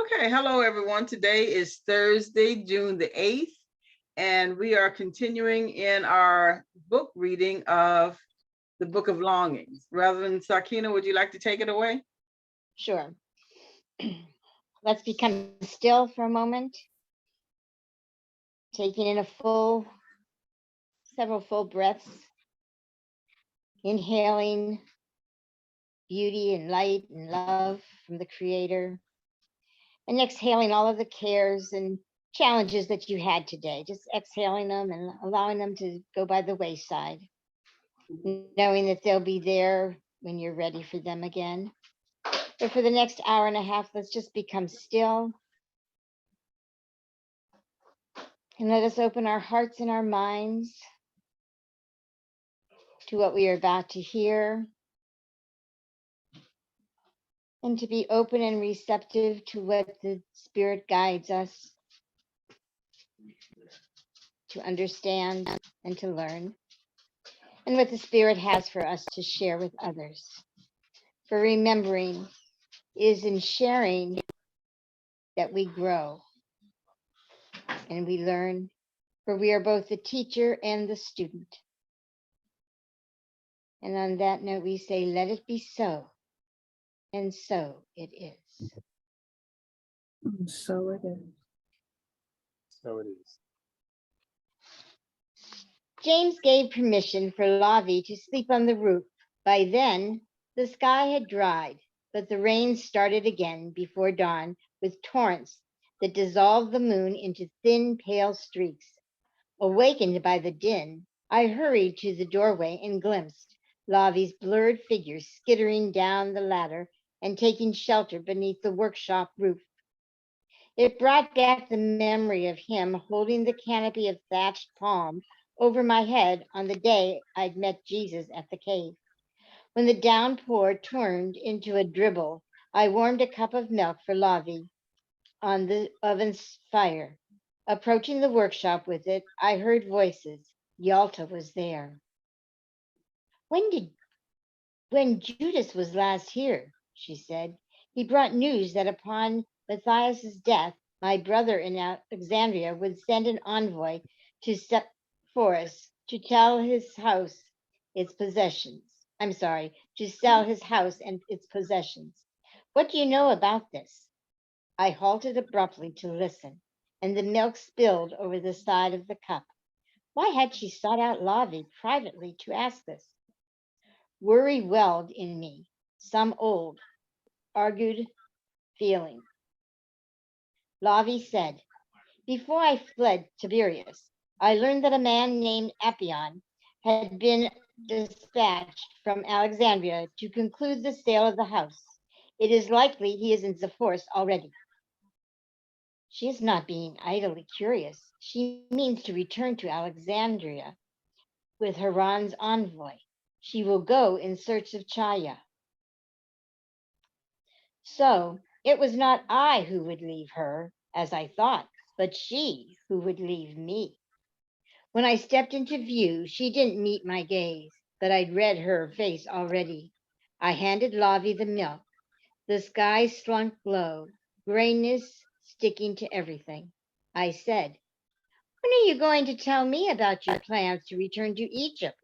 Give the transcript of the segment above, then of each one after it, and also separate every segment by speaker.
Speaker 1: Okay, hello everyone. Today is Thursday, June the 8th, and we are continuing in our book reading of the Book of Longings. Reverend Sakina, would you like to take it away?
Speaker 2: Sure. Let's become still for a moment, taking in several full breaths, inhaling beauty and light and love from the Creator, and exhaling all of the cares and challenges that you had today, just exhaling them and allowing them to go by the wayside, knowing that they'll be there when you're ready for them again. But for the next hour and a half, let's just become still and let us open our hearts and our minds to what we are about to hear, and to be open and receptive to what the Spirit guides us to understand and to learn, and what the Spirit has for us to share with others. For remembering is in sharing that we grow and we learn, for we are both the teacher and the student. And on that note, we say, let it be so, and so it is.
Speaker 1: So it is.
Speaker 3: So it is.
Speaker 2: James gave permission for Lavi to sleep on the roof. By then, the sky had dried, but the rain started again before dawn with torrents that dissolved the moon into thin, pale streaks. Awakened by the din, I hurried to the doorway and glimpsed Lavi's blurred figure skittering down the ladder and taking shelter beneath the workshop roof. It brought back the memory of him holding the canopy of thatched palm over my head on the day I'd met Jesus at the cave. When the downpour turned into a dribble, I warmed a cup of milk for Lavi on the oven's fire. Approaching the workshop with it, I heard voices. Yalta was there. When Judas was last here, she said, he brought news that upon Matthias's death, my brother in Alexandria would send an envoy to Sepphoris to tell his house its possessions. I'm sorry, to sell his house and its possessions. What do you know about this? I halted abruptly to listen, and the milk spilled over the side of the cup. Why had she sought out Lavi privately to ask this? Worry welled in me, some old, argued feeling. Lavi said, before I fled Tiberias, I learned that a man named Appion had been dispatched from Alexandria to conclude the sale of the house. It is likely he is in Sepphoris already. She is not being idly curious. She means to return to Alexandria with Haran's envoy. She will go in search of Chaya. So it was not I who would leave her, as I thought, but she who would leave me. When I stepped into view, she didn't meet my gaze, but I'd read her face already. I handed Lavi the milk. The sky slunk low, grayness sticking to everything. I said, when are you going to tell me about your plans to return to Egypt?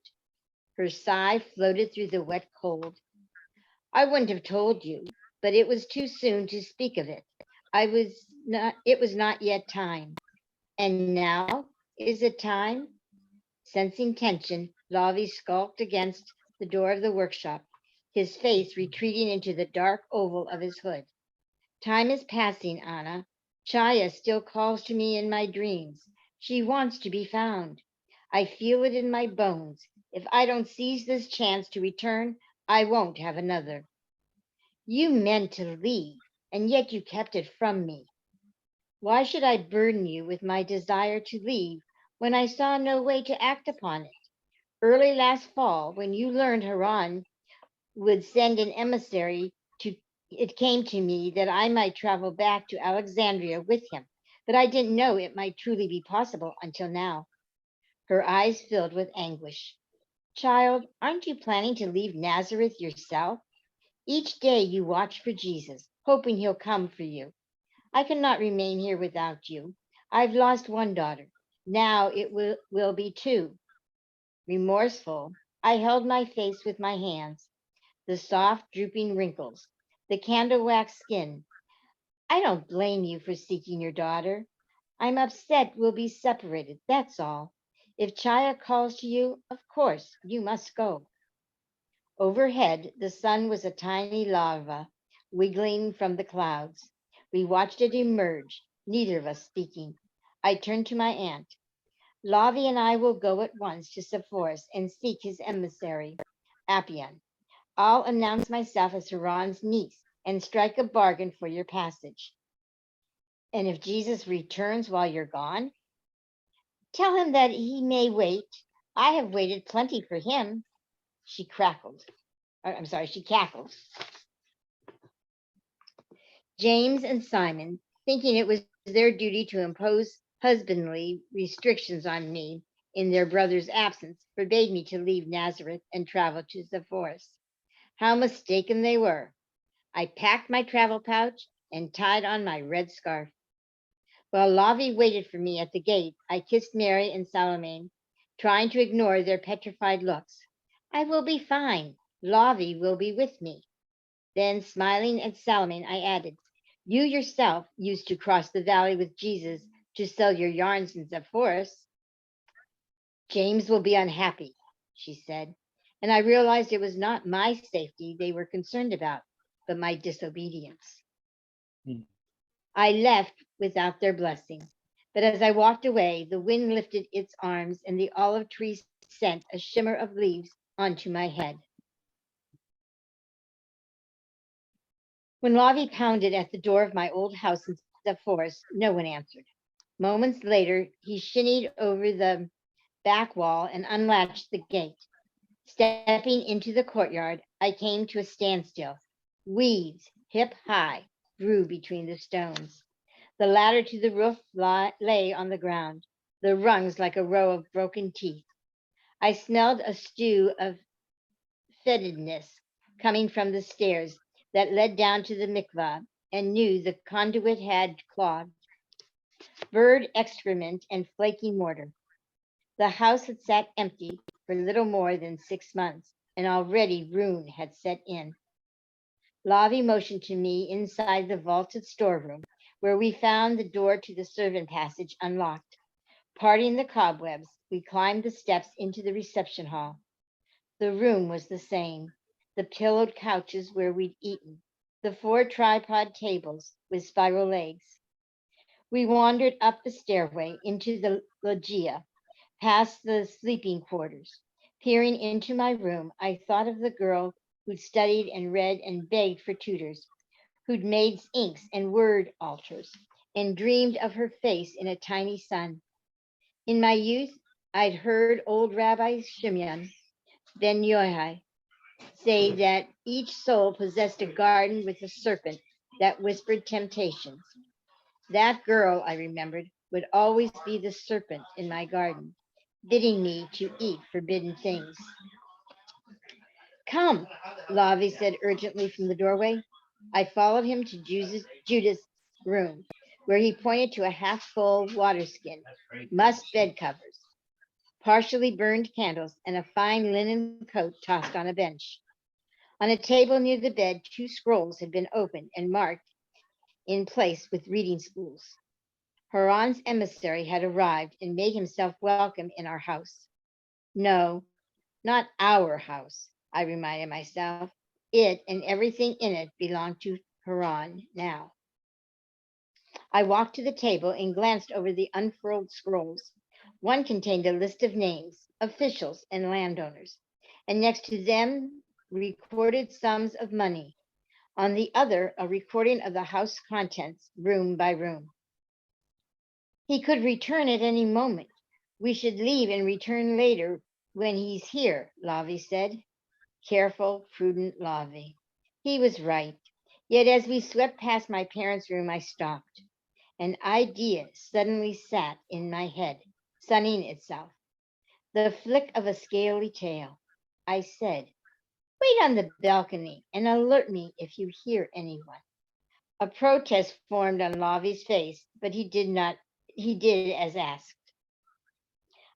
Speaker 2: Her sigh floated through the wet cold. I wouldn't have told you, but it was too soon to speak of it. It was not yet time. And now, is it time? Sensing tension, Lavi skulked against the door of the workshop, his face retreating into the dark oval of his hood. Time is passing, Anna. Chaya still calls to me in my dreams. She wants to be found. I feel it in my bones. If I don't seize this chance to return, I won't have another. You meant to leave, and yet you kept it from me. Why should I burden you with my desire to leave when I saw no way to act upon it? Early last fall, when you learned Haran would send an emissary to, it came to me that I might travel back to Alexandria with him, but I didn't know it might truly be possible until now. Her eyes filled with anguish. Child, aren't you planning to leave Nazareth yourself? Each day you watch for Jesus, hoping he'll come for you. I cannot remain here without you. I've lost one daughter. Now it will be two. Remorseful, I held my face with my hands, the soft, drooping wrinkles, the candle wax skin. I don't blame you for seeking your daughter. I'm upset we'll be separated, that's all. If Chaya calls to you, of course you must go. Overhead, the sun was a tiny larva wiggling from the clouds. We watched it emerge, neither of us speaking. I turned to my aunt. Lavi and I will go at once to Sepphoris and seek his emissary, Appian. I'll announce myself as Haran's niece and strike a bargain for your passage. And if Jesus returns while you're gone, tell him that he may wait. I have waited plenty for him. She crackled. I'm sorry, she cackled. James and Simon, thinking it was their duty to impose husbandly restrictions on me in their brother's absence, forbade me to leave Nazareth and travel to Sepphoris. How mistaken they were. I packed my travel pouch and tied on my red scarf. While Lavi waited for me at the gate, I kissed Mary and Salome, trying to ignore their petrified looks. I will be fine. Lavi will be with me. Then, smiling at Salome, I added, you yourself used to cross the valley with Jesus to sell your yarns in Sepphoris. James will be unhappy, she said, and I realized it was not my safety they were concerned about, but my disobedience.
Speaker 3: Hmm.
Speaker 2: I left without their blessing, but as I walked away, the wind lifted its arms and the olive trees sent a shimmer of leaves onto my head. When Lavi pounded at the door of my old house in Sepphoris, no one answered. Moments later, he shinnied over the back wall and unlatched the gate. Stepping into the courtyard, I came to a standstill. Weeds, hip high, grew between the stones. The ladder to the roof lay on the ground, the rungs like a row of broken teeth. I smelled a stew of fetidness coming from the stairs that led down to the mikvah and knew the conduit had clogged. Bird excrement and flaky mortar. The house had sat empty for little more than 6 months, and already ruin had set in. Lavi motioned to me inside the vaulted storeroom, where we found the door to the servant passage unlocked. Parting the cobwebs, we climbed the steps into the reception hall. The room was the same, the pillowed couches where we'd eaten, the 4 tripod tables with spiral legs. We wandered up the stairway into the loggia, past the sleeping quarters. Peering into my room, I thought of the girl who'd studied and read and begged for tutors, who'd made inks and word altars, and dreamed of her face in a tiny sun. In my youth, I'd heard old Rabbi Shimeon ben Yohai say that each soul possessed a garden with a serpent that whispered temptations. That girl, I remembered, would always be the serpent in my garden, bidding me to eat forbidden things. Come, Lavi said urgently from the doorway. I followed him to Judith's room, where he pointed to a half-full water skin, musk bed covers, partially burned candles, and a fine linen coat tossed on a bench. On a table near the bed, 2 scrolls had been opened and marked in place with reading spools. Haran's emissary had arrived and made himself welcome in our house. No, not our house, I reminded myself. It and everything in it belonged to Haran now. I walked to the table and glanced over the unfurled scrolls. One contained a list of names, officials, and landowners, and next to them, recorded sums of money. On the other, a recording of the house contents, room by room. He could return at any moment. We should leave and return later when he's here, Lavi said. Careful, prudent Lavi. He was right. Yet as we swept past my parents' room, I stopped. An idea suddenly sat in my head, sunning itself. The flick of a scaly tail. I said, wait on the balcony and alert me if you hear anyone. A protest formed on Lavi's face, but he did as asked.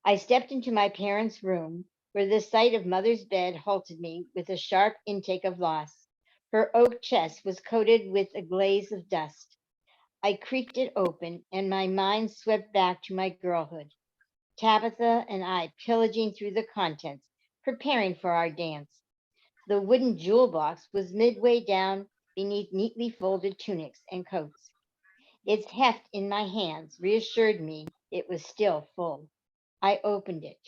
Speaker 2: I stepped into my parents' room, where the sight of mother's bed halted me with a sharp intake of loss. Her oak chest was coated with a glaze of dust. I creaked it open, and my mind swept back to my girlhood. Tabitha and I pillaging through the contents, preparing for our dance. The wooden jewel box was midway down beneath neatly folded tunics and coats. Its heft in my hands reassured me it was still full. I opened it.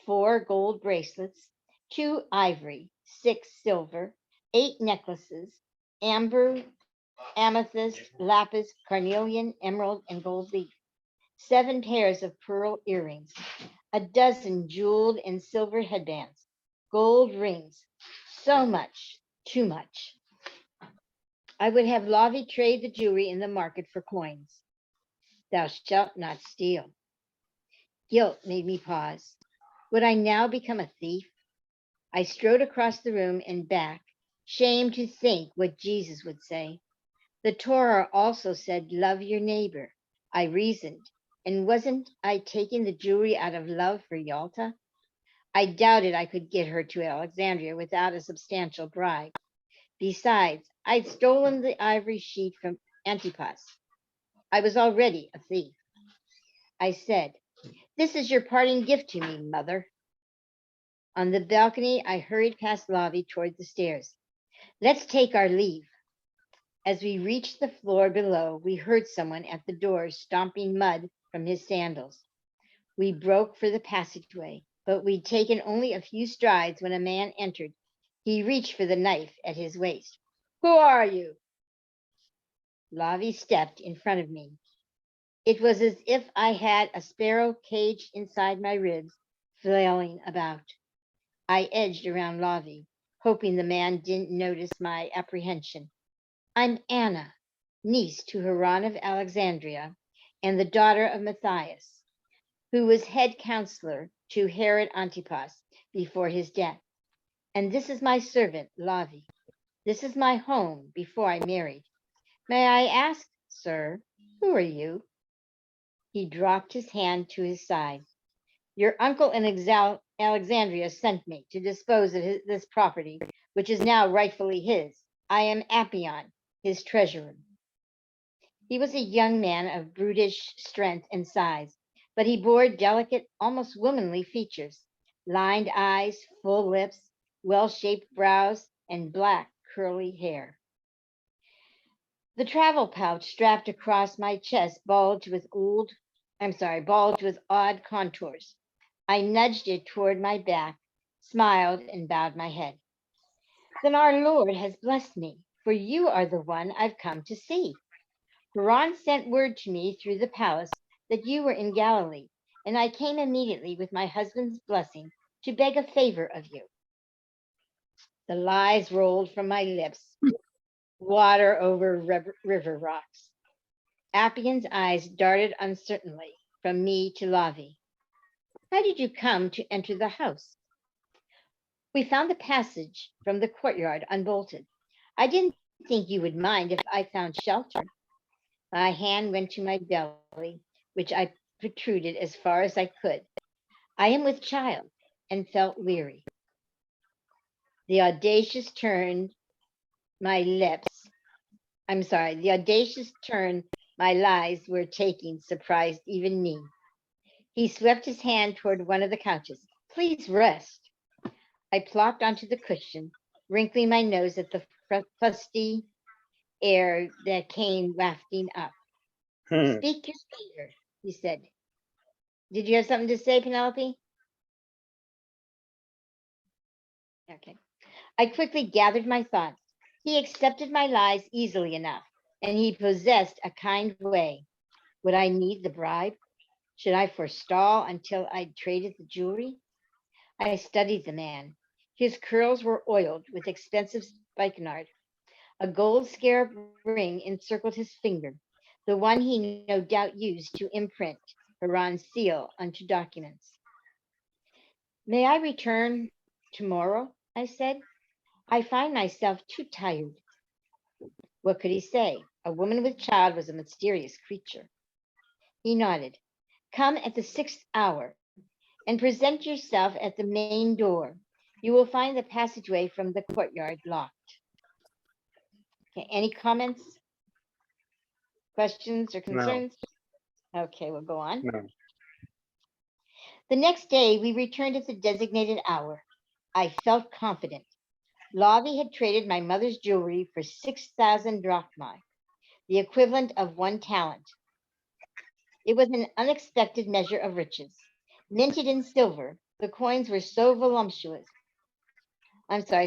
Speaker 2: 4 gold bracelets, 2 ivory, 6 silver, 8 necklaces, amber, amethyst, lapis, carnelian, emerald, and gold leaf, 7 pairs of pearl earrings, a dozen jeweled and silver headbands, gold rings, so much, too much. I would have Lavi trade the jewelry in the market for coins. Thou shalt not steal. Guilt made me pause. Would I now become a thief? I strode across the room and back, shamed to think what Jesus would say. The Torah also said, love your neighbor. I reasoned. And wasn't I taking the jewelry out of love for Yalta? I doubted I could get her to Alexandria without a substantial bribe. Besides, I'd stolen the ivory sheet from Antipas. I was already a thief. I said, this is your parting gift to me, mother. On the balcony, I hurried past Lavi toward the stairs. Let's take our leave. As we reached the floor below, we heard someone at the door stomping mud from his sandals. We broke for the passageway, but we'd taken only a few strides when a man entered. He reached for the knife at his waist. Who are you? Lavi stepped in front of me. It was as if I had a sparrow caged inside my ribs, flailing about. I edged around Lavi, hoping the man didn't notice my apprehension. I'm Anna, niece to Haran of Alexandria and the daughter of Matthias, who was head counselor to Herod Antipas before his death. And this is my servant, Lavi. This is my home before I married. May I ask, sir, who are you? He dropped his hand to his side. Your uncle in Alexandria sent me to dispose of this property, which is now rightfully his. I am Appion, his treasurer. He was a young man of brutish strength and size, but he bore delicate, almost womanly features, lined eyes, full lips, well-shaped brows, and black curly hair. The travel pouch strapped across my chest bulged with odd contours. I nudged it toward my back, smiled, and bowed my head. Then our Lord has blessed me, for you are the one I've come to see. Haran sent word to me through the palace that you were in Galilee, and I came immediately with my husband's blessing to beg a favor of you. The lies rolled from my lips, water over river rocks. Appion's eyes darted uncertainly from me to Lavi. How did you come to enter the house? We found the passage from the courtyard unbolted. I didn't think you would mind if I found shelter. My hand went to my belly, which I protruded as far as I could. I am with child and felt weary. The audacious turn my lies were taking surprised even me. He swept his hand toward one of the couches. Please rest. I plopped onto the cushion, wrinkling my nose at the fusty air that came wafting up. Speak your favor, he said. Did you have something to say, Penelope? Okay. I quickly gathered my thoughts. He accepted my lies easily enough, and he possessed a kind way. Would I need the bribe? Should I forestall until I'd traded the jewelry? I studied the man. His curls were oiled with expensive spikenard. A gold scarab ring encircled his finger, the one he no doubt used to imprint Haran's seal onto documents. May I return tomorrow? I said. I find myself too tired. What could he say? A woman with child was a mysterious creature. He nodded. Come at the 6th hour and present yourself at the main door. You will find the passageway from the courtyard locked. Okay, any comments, questions, or
Speaker 3: No,
Speaker 2: concerns? Okay, we'll go on.
Speaker 3: no.
Speaker 2: The next day, we returned at the designated hour. I felt confident. Lavi had traded my mother's jewelry for 6,000 drachma, the equivalent of 1 talent. It was an unexpected measure of riches. Minted in silver, the coins were so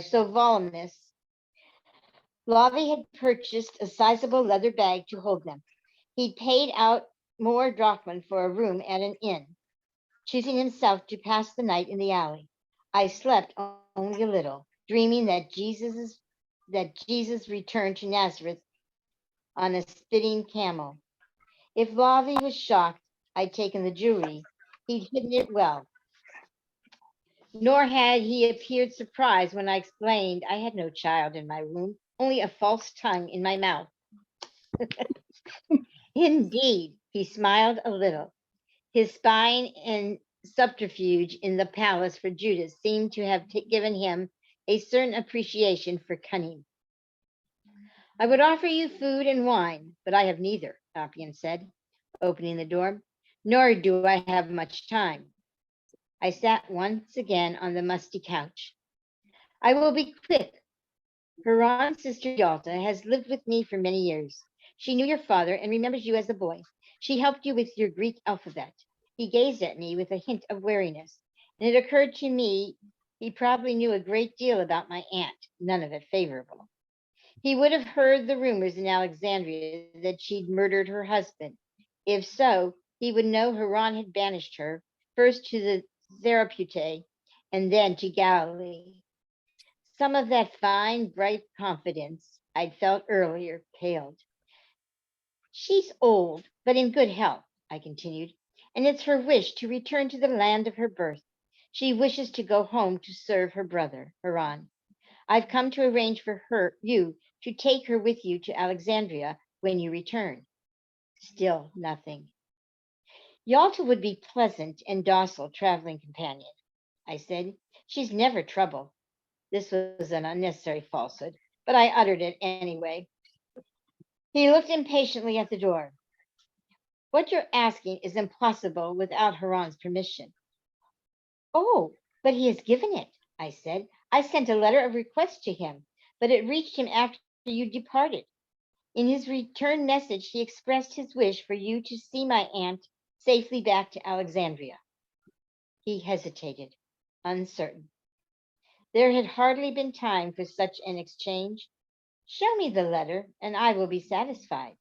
Speaker 2: so voluminous. Lavi had purchased a sizable leather bag to hold them. He'd paid out more drachma for a room at an inn, choosing himself to pass the night in the alley. I slept only a little, dreaming that Jesus returned to Nazareth on a spitting camel. If Lavi was shocked I'd taken the jewelry, he'd hidden it well. Nor had he appeared surprised when I explained I had no child in my womb, only a false tongue in my mouth. Indeed, he smiled a little. His spine and subterfuge in the palace for Judas seemed to have given him a certain appreciation for cunning. I would offer you food and wine, but I have neither, Appian said, opening the door, nor do I have much time. I sat once again on the musty couch. I will be quick. Haran's sister Yalta has lived with me for many years. She knew your father and remembers you as a boy. She helped you with your Greek alphabet. He gazed at me with a hint of wariness, and it occurred to me he probably knew a great deal about my aunt, none of it favorable. He would have heard the rumors in Alexandria that she'd murdered her husband. If so, he would know Haran had banished her, first to the Therapeutae and then to Galilee. Some of that fine, bright confidence I'd felt earlier paled. She's old, but in good health, I continued, and it's her wish to return to the land of her birth. She wishes to go home to serve her brother, Haran. I've come to arrange for you to take her with you to Alexandria when you return. Still nothing. Yalta would be pleasant and docile traveling companion, I said. She's never trouble. This was an unnecessary falsehood, but I uttered it anyway. He looked impatiently at the door. What you're asking is impossible without Haran's permission. Oh, but he has given it, I said. I sent a letter of request to him, but it reached him after you departed. In his return message, he expressed his wish for you to see my aunt safely back to Alexandria. He hesitated, uncertain. There had hardly been time for such an exchange. Show me the letter, and I will be satisfied.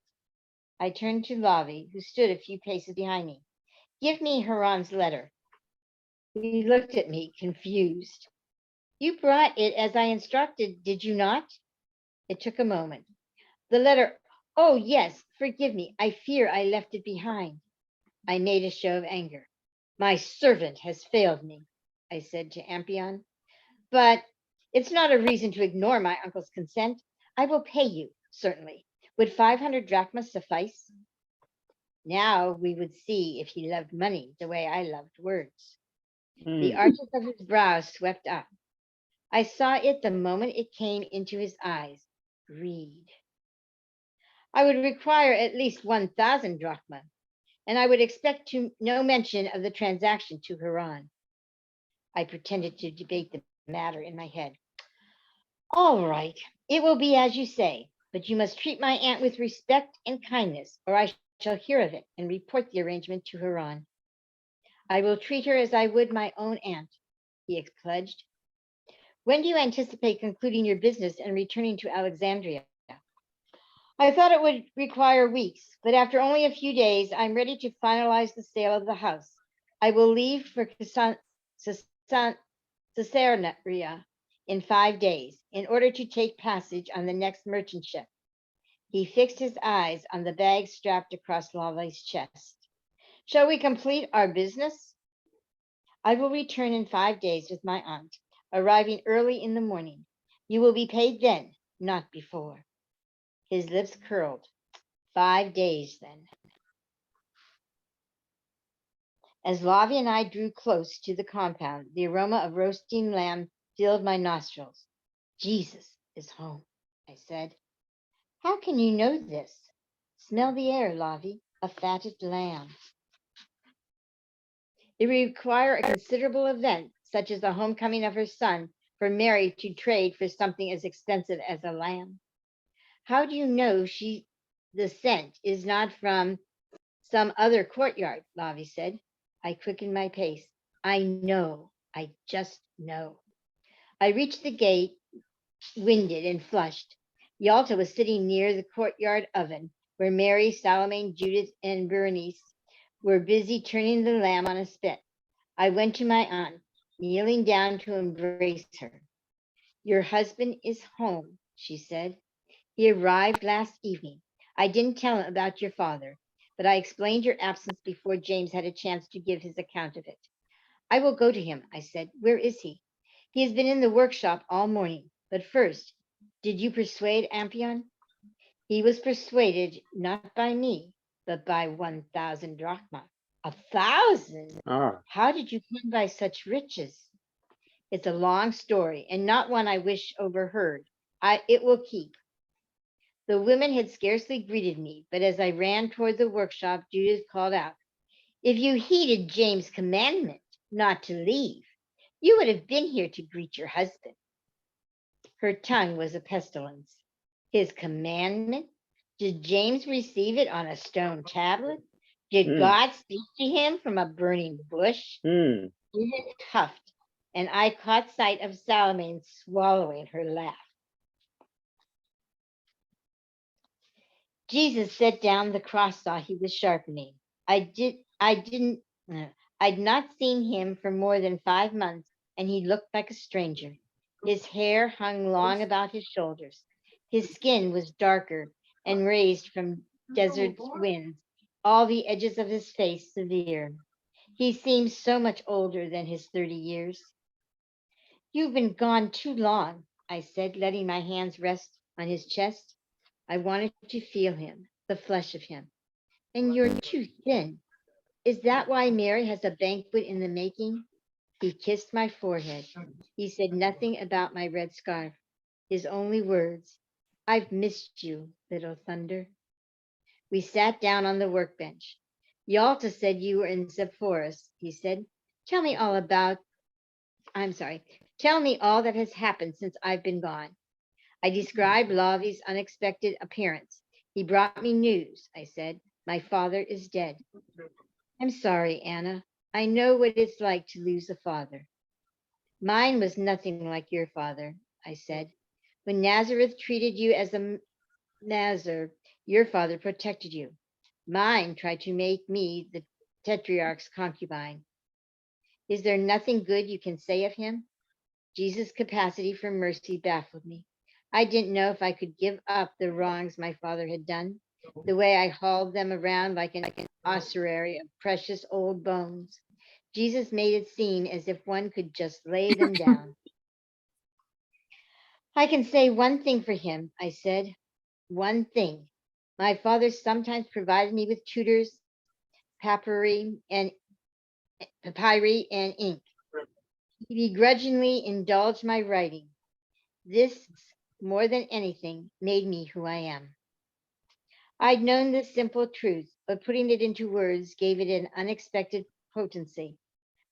Speaker 2: I turned to Lavi, who stood a few paces behind me. Give me Haran's letter. He looked at me, confused. You brought it as I instructed, did you not? It took a moment. The letter, oh yes, forgive me. I fear I left it behind. I made a show of anger. My servant has failed me, I said to Ampion. But it's not a reason to ignore my uncle's consent. I will pay you, certainly. Would 500 drachmas suffice? Now we would see if he loved money the way I loved words. The arches of his brows swept up. I saw it the moment it came into his eyes. Greed. I would require at least 1,000 drachma, and I would expect no mention of the transaction to Haran. I pretended to debate the matter in my head. All right, it will be as you say, but you must treat my aunt with respect and kindness, or I shall hear of it and report the arrangement to Haran. I will treat her as I would my own aunt, he pledged. When do you anticipate concluding your business and returning to Alexandria? I thought it would require weeks, but after only a few days, I'm ready to finalize the sale of the house. I will leave for Caesarea in 5 days in order to take passage on the next merchant ship. He fixed his eyes on the bag strapped across Lavi's chest. Shall we complete our business? I will return in 5 days with my aunt, arriving early in the morning. You will be paid then, not before. His lips curled. 5 days then. As Lavi and I drew close to the compound, the aroma of roasting lamb filled my nostrils. Jesus is home, I said. How can you know this? Smell the air, Lavi, a fatted lamb. It would require a considerable event, such as the homecoming of her son, for Mary to trade for something as expensive as a lamb. How do you know the scent is not from some other courtyard? Lavi said. I quickened my pace. I know. I just know. I reached the gate, winded and flushed. Yalta was sitting near the courtyard oven, where Mary, Salome, Judith, and Bernice were busy turning the lamb on a spit. I went to my aunt, kneeling down to embrace her. Your husband is home, she said. He arrived last evening. I didn't tell him about your father, but I explained your absence before James had a chance to give his account of it. I will go to him, I said. Where is he? He has been in the workshop all morning. But first, did you persuade Ampion? He was persuaded not by me, but by 1,000 drachma. 1,000?
Speaker 3: Ah,
Speaker 2: How did you come by such riches? It's a long story and not one I wish overheard. It will keep. The women had scarcely greeted me, but as I ran toward the workshop, Judith called out, if you heeded James' commandment not to leave, you would have been here to greet your husband. Her tongue was a pestilence. His commandment? Did James receive it on a stone tablet? Did God speak to him from a burning bush? Judith huffed, and I caught sight of Salome swallowing her laugh. Jesus set down the cross saw he was sharpening. I'd not seen him for more than 5 months, and he looked like a stranger. His hair hung long about his shoulders. His skin was darker and raised from desert winds, all the edges of his face severe. He seemed so much older than his 30 years. You've been gone too long, I said, letting my hands rest on his chest. I wanted to feel him, the flesh of him. And you're too thin. Is that why Mary has a banquet in the making? He kissed my forehead. He said nothing about my red scarf. His only words, I've missed you, little thunder. We sat down on the workbench. Yalta said you were in Sepphoris, he said. Tell me all that has happened since I've been gone. I described Lavi's unexpected appearance. He brought me news, I said. My father is dead. I'm sorry, Anna. I know what it's like to lose a father. Mine was nothing like your father, I said. When Nazareth treated you as a Nazar, your father protected you. Mine tried to make me the tetrarch's concubine. Is there nothing good you can say of him? Jesus' capacity for mercy baffled me. I didn't know if I could give up the wrongs my father had done, the way I hauled them around like an ossuary of precious old bones. Jesus made it seem as if one could just lay them down. I can say one thing for him, I said. One thing. My father sometimes provided me with tutors, papyri, and ink. He begrudgingly indulged my writing. This, more than anything, made me who I am. I'd known this simple truth, but putting it into words gave it an unexpected potency.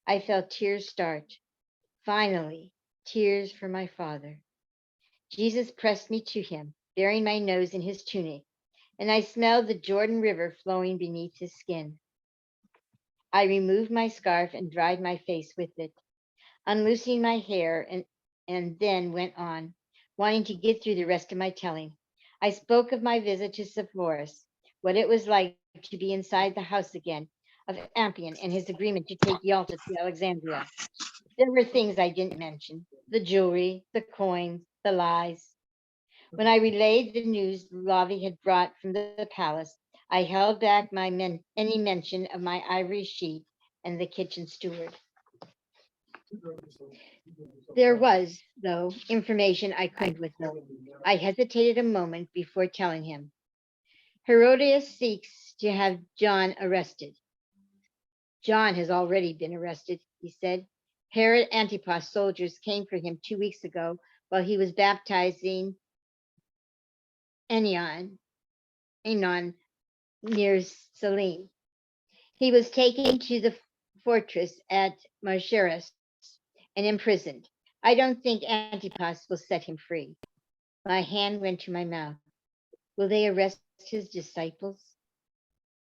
Speaker 2: I felt tears start. Finally, tears for my father. Jesus pressed me to him, burying my nose in his tunic, and I smelled the Jordan River flowing beneath his skin. I removed my scarf and dried my face with it, unloosing my hair, and then went on, wanting to get through the rest of my telling. I spoke of my visit to Sepphoris, what it was like to be inside the house again, of Ampion and his agreement to take Yalta to Alexandria. There were things I didn't mention, the jewelry, the coins, the lies. When I relayed the news Lavi had brought from the palace, I held back any mention of my ivory sheet and the kitchen steward. There was, though, information I couldn't withhold. I hesitated a moment before telling him. Herodias seeks to have John arrested. John has already been arrested, he said. Herod Antipas soldiers came for him 2 weeks ago while he was baptizing Anon near Salim. He was taken to the fortress at Marsharas and imprisoned. I don't think Antipas will set him free. My hand went to my mouth. Will they arrest his disciples?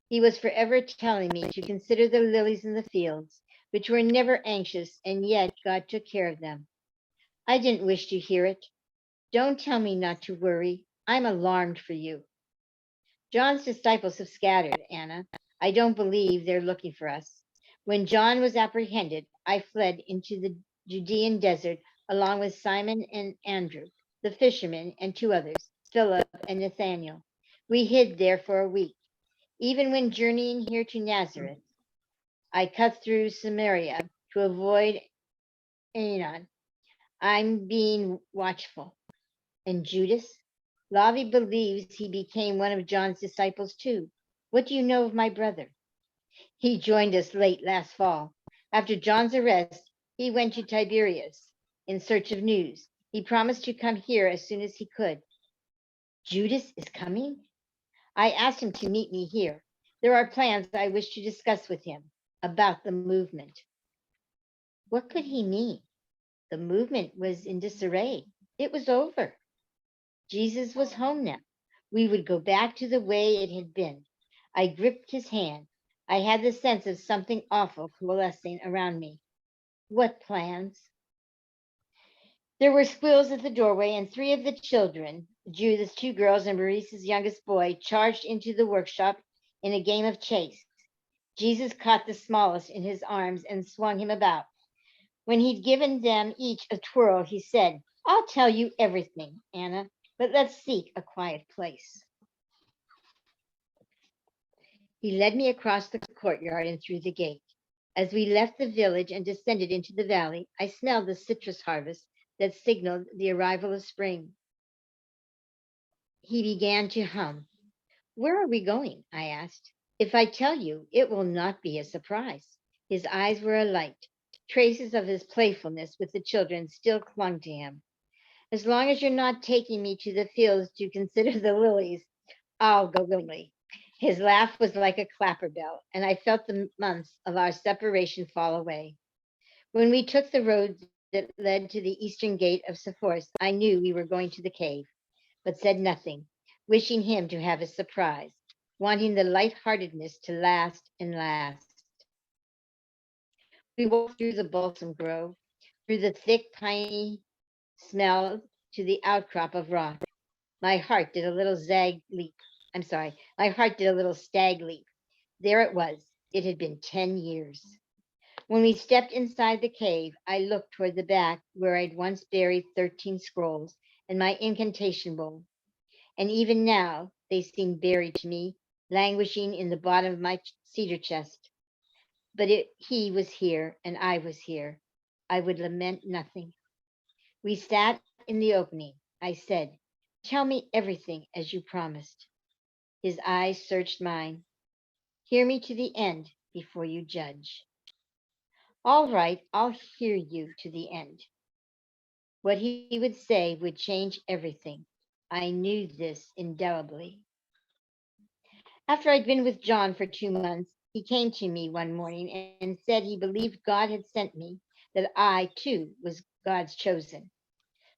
Speaker 2: He was forever telling me to consider the lilies in the fields, which were never anxious, and yet God took care of them. I didn't wish to hear it. Don't tell me not to worry. I'm alarmed for you. John's disciples have scattered, Anna. I don't believe they're looking for us. When John was apprehended, I fled into the Judean desert along with Simon and Andrew, the fishermen, and 2 others, Philip and Nathanael. We hid there for a week. Even when journeying here to Nazareth, I cut through Samaria to avoid Aenon. I'm being watchful. And Judas? Lavi believes he became one of John's disciples too. What do you know of my brother? He joined us late last fall. After John's arrest, he went to Tiberias in search of news. He promised to come here as soon as he could. Judas is coming? I asked him to meet me here. There are plans I wish to discuss with him about the movement. What could he mean? The movement was in disarray. It was over. Jesus was home now. We would go back to the way it had been. I gripped his hand. I had the sense of something awful coalescing around me. What plans? There were squeals at the doorway, and 3 of the children, Judith's 2 girls and Maurice's youngest boy, charged into the workshop in a game of chase. Jesus caught the smallest in his arms and swung him about. When he'd given them each a twirl, he said, I'll tell you everything, Anna, but let's seek a quiet place. He led me across the courtyard and through the gate. As we left the village and descended into the valley, I smelled the citrus harvest that signaled the arrival of spring. He began to hum. Where are we going? I asked. If I tell you, it will not be a surprise. His eyes were alight. Traces of his playfulness with the children still clung to him. As long as you're not taking me to the fields to consider the lilies, I'll go willingly. His laugh was like a clapper bell, and I felt the months of our separation fall away. When we took the road that led to the eastern gate of Sepphoris, I knew we were going to the cave, but said nothing, wishing him to have a surprise, wanting the lightheartedness to last and last. We walked through the balsam grove, through the thick piney smell to the outcrop of rock. My heart did a little zag leap. I'm sorry, my heart did a little stag leap. There it was. It had been 10 years. When we stepped inside the cave, I looked toward the back where I'd once buried 13 scrolls and my incantation bowl. And even now, they seemed buried to me, languishing in the bottom of my cedar chest. But he was here, and I was here. I would lament nothing. We sat in the opening. I said, Tell me everything as you promised. His eyes searched mine. Hear me to the end before you judge. All right, I'll hear you to the end. What he would say would change everything. I knew this indelibly. After I'd been with John for 2 months, he came to me one morning and said he believed God had sent me, that I, too, was God's chosen.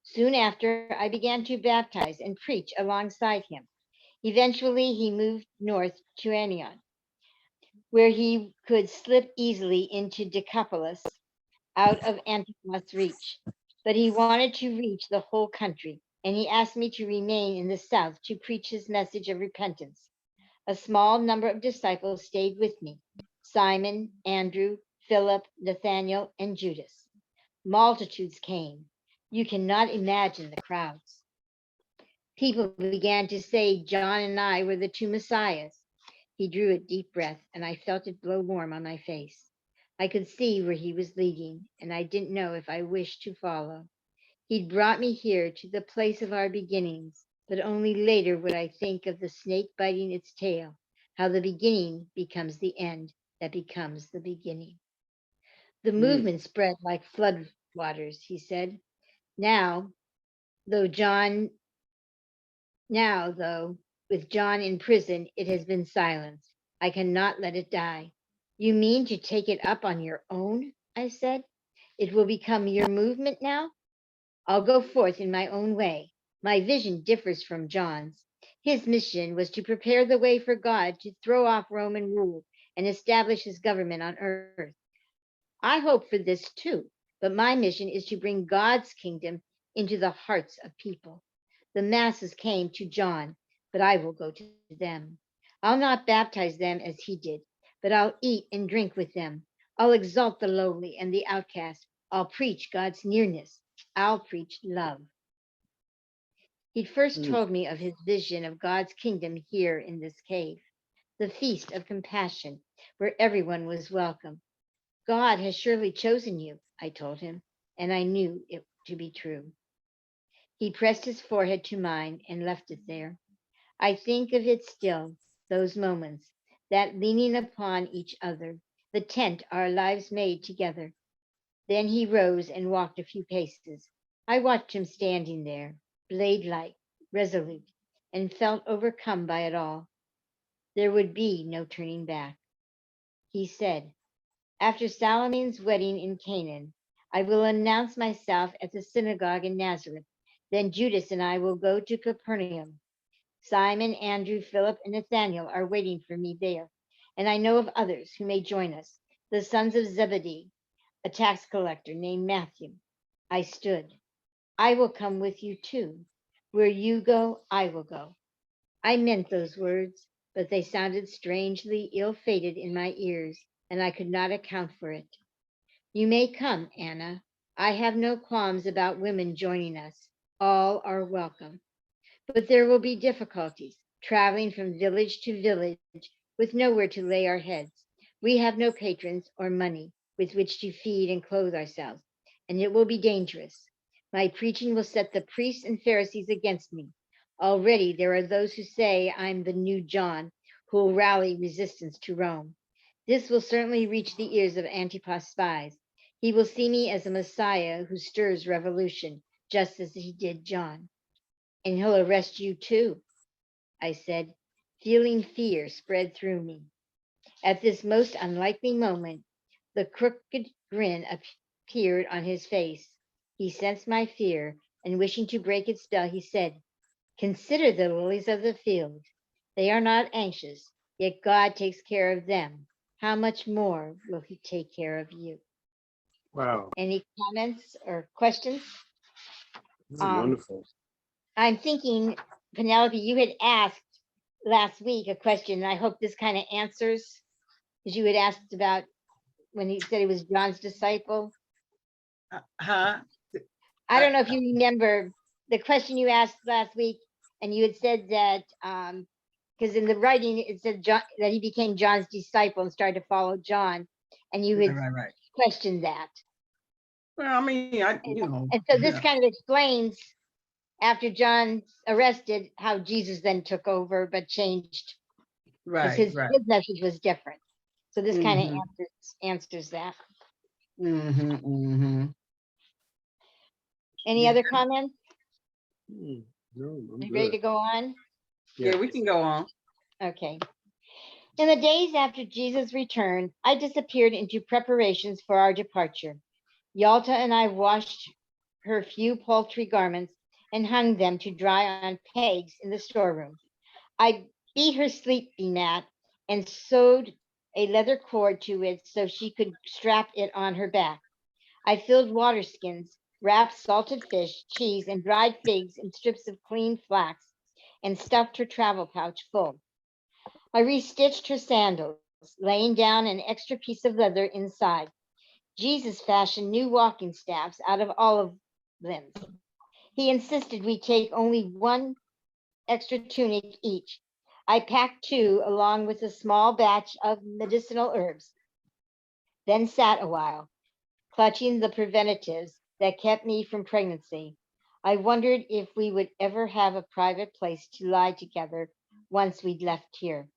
Speaker 2: Soon after, I began to baptize and preach alongside him. Eventually, he moved north to Antioch, where he could slip easily into Decapolis out of Antioch's reach. But he wanted to reach the whole country, and he asked me to remain in the south to preach his message of repentance. A small number of disciples stayed with me: Simon, Andrew, Philip, Nathanael, and Judas. Multitudes came. You cannot imagine the crowds. People began to say John and I were the 2 messiahs. He drew a deep breath, and I felt it blow warm on my face. I could see where he was leading, and I didn't know if I wished to follow. He'd brought me here to the place of our beginnings, but only later would I think of the snake biting its tail, how the beginning becomes the end that becomes the beginning. The
Speaker 1: Mm,
Speaker 2: movement spread like flood waters, he said. Now, though John, though, with John in prison, it has been silenced. I cannot let it die. You mean to take it up on your own? I said. It will become your movement now? I'll go forth in my own way. My vision differs from John's. His mission was to prepare the way for God to throw off Roman rule and establish his government on earth. I hope for this too, but my mission is to bring God's kingdom into the hearts of people. The masses came to John, but I will go to them. I'll not baptize them as he did, but I'll eat and drink with them. I'll exalt the lowly and the outcast. I'll preach God's nearness. I'll preach love. He'd first
Speaker 1: mm,
Speaker 2: told me of his vision of God's kingdom here in this cave, the feast of compassion, where everyone was welcome. God has surely chosen you, I told him, and I knew it to be true. He pressed his forehead to mine and left it there. I think of it still, those moments, that leaning upon each other, the tent our lives made together. Then he rose and walked a few paces. I watched him standing there, blade like, resolute, and felt overcome by it all. There would be no turning back. He said, after Salome's wedding in Canaan, I will announce myself at the synagogue in Nazareth. Then Judas and I will go to Capernaum. Simon, Andrew, Philip, and Nathanael are waiting for me there. And I know of others who may join us, the sons of Zebedee, a tax collector named Matthew. I stood. I will come with you too. Where you go, I will go. I meant those words, but they sounded strangely ill-fated in my ears, and I could not account for it. You may come, Anna. I have no qualms about women joining us. All are welcome. But there will be difficulties traveling from village to village with nowhere to lay our heads. We have no patrons or money with which to feed and clothe ourselves, and it will be dangerous. My preaching will set the priests and Pharisees against me. Already there are those who say I'm the new John who will rally resistance to Rome. This will certainly reach the ears of Antipas spies. He will see me as a Messiah who stirs revolution, just as he did John. And he'll arrest you too, I said, feeling fear spread through me. At this most unlikely moment, the crooked grin appeared on his face. He sensed my fear, and wishing to break its spell, he said, consider the lilies of the field. They are not anxious, yet God takes care of them. How much more will he take care of you?
Speaker 3: Wow.
Speaker 2: Any comments or questions? Um,
Speaker 3: Wonderful.
Speaker 2: I'm thinking, Penelope, you had asked last week a question, and I hope this kind of answers, because you had asked about when he said he was John's disciple.
Speaker 1: huh?
Speaker 2: I don't know if you remember the question you asked last week, and you had said that because in the writing it said John, that he became John's disciple and started to follow John, and you had
Speaker 1: Right.
Speaker 2: questioned that.
Speaker 1: Well, I mean,
Speaker 2: And so this kind of explains after John's arrested how Jesus then took over, but changed because
Speaker 1: right.
Speaker 2: his message was different. So this kind of
Speaker 1: Mm-hmm,
Speaker 2: answers that.
Speaker 1: mm-hmm, mm-hmm.
Speaker 2: Any
Speaker 1: Yeah,
Speaker 2: other comments?
Speaker 3: Hmm. No, I'm
Speaker 2: You ready
Speaker 3: good.
Speaker 2: to go on?
Speaker 1: yeah, we can go on.
Speaker 2: Okay. In the days after Jesus' return, I disappeared into preparations for our departure. Yalta and I washed her few paltry garments and hung them to dry on pegs in the storeroom. I beat her sleeping mat and sewed a leather cord to it so she could strap it on her back. I filled water skins, wrapped salted fish, cheese, and dried figs in strips of clean flax, and stuffed her travel pouch full. I restitched her sandals, laying down an extra piece of leather inside. Jesus fashioned new walking staffs out of olive limbs. He insisted we take only one extra tunic each. I packed two along with a small batch of medicinal herbs. then sat a while, clutching the preventives that kept me from pregnancy. I wondered if we would ever have a private place to lie together once we'd left here,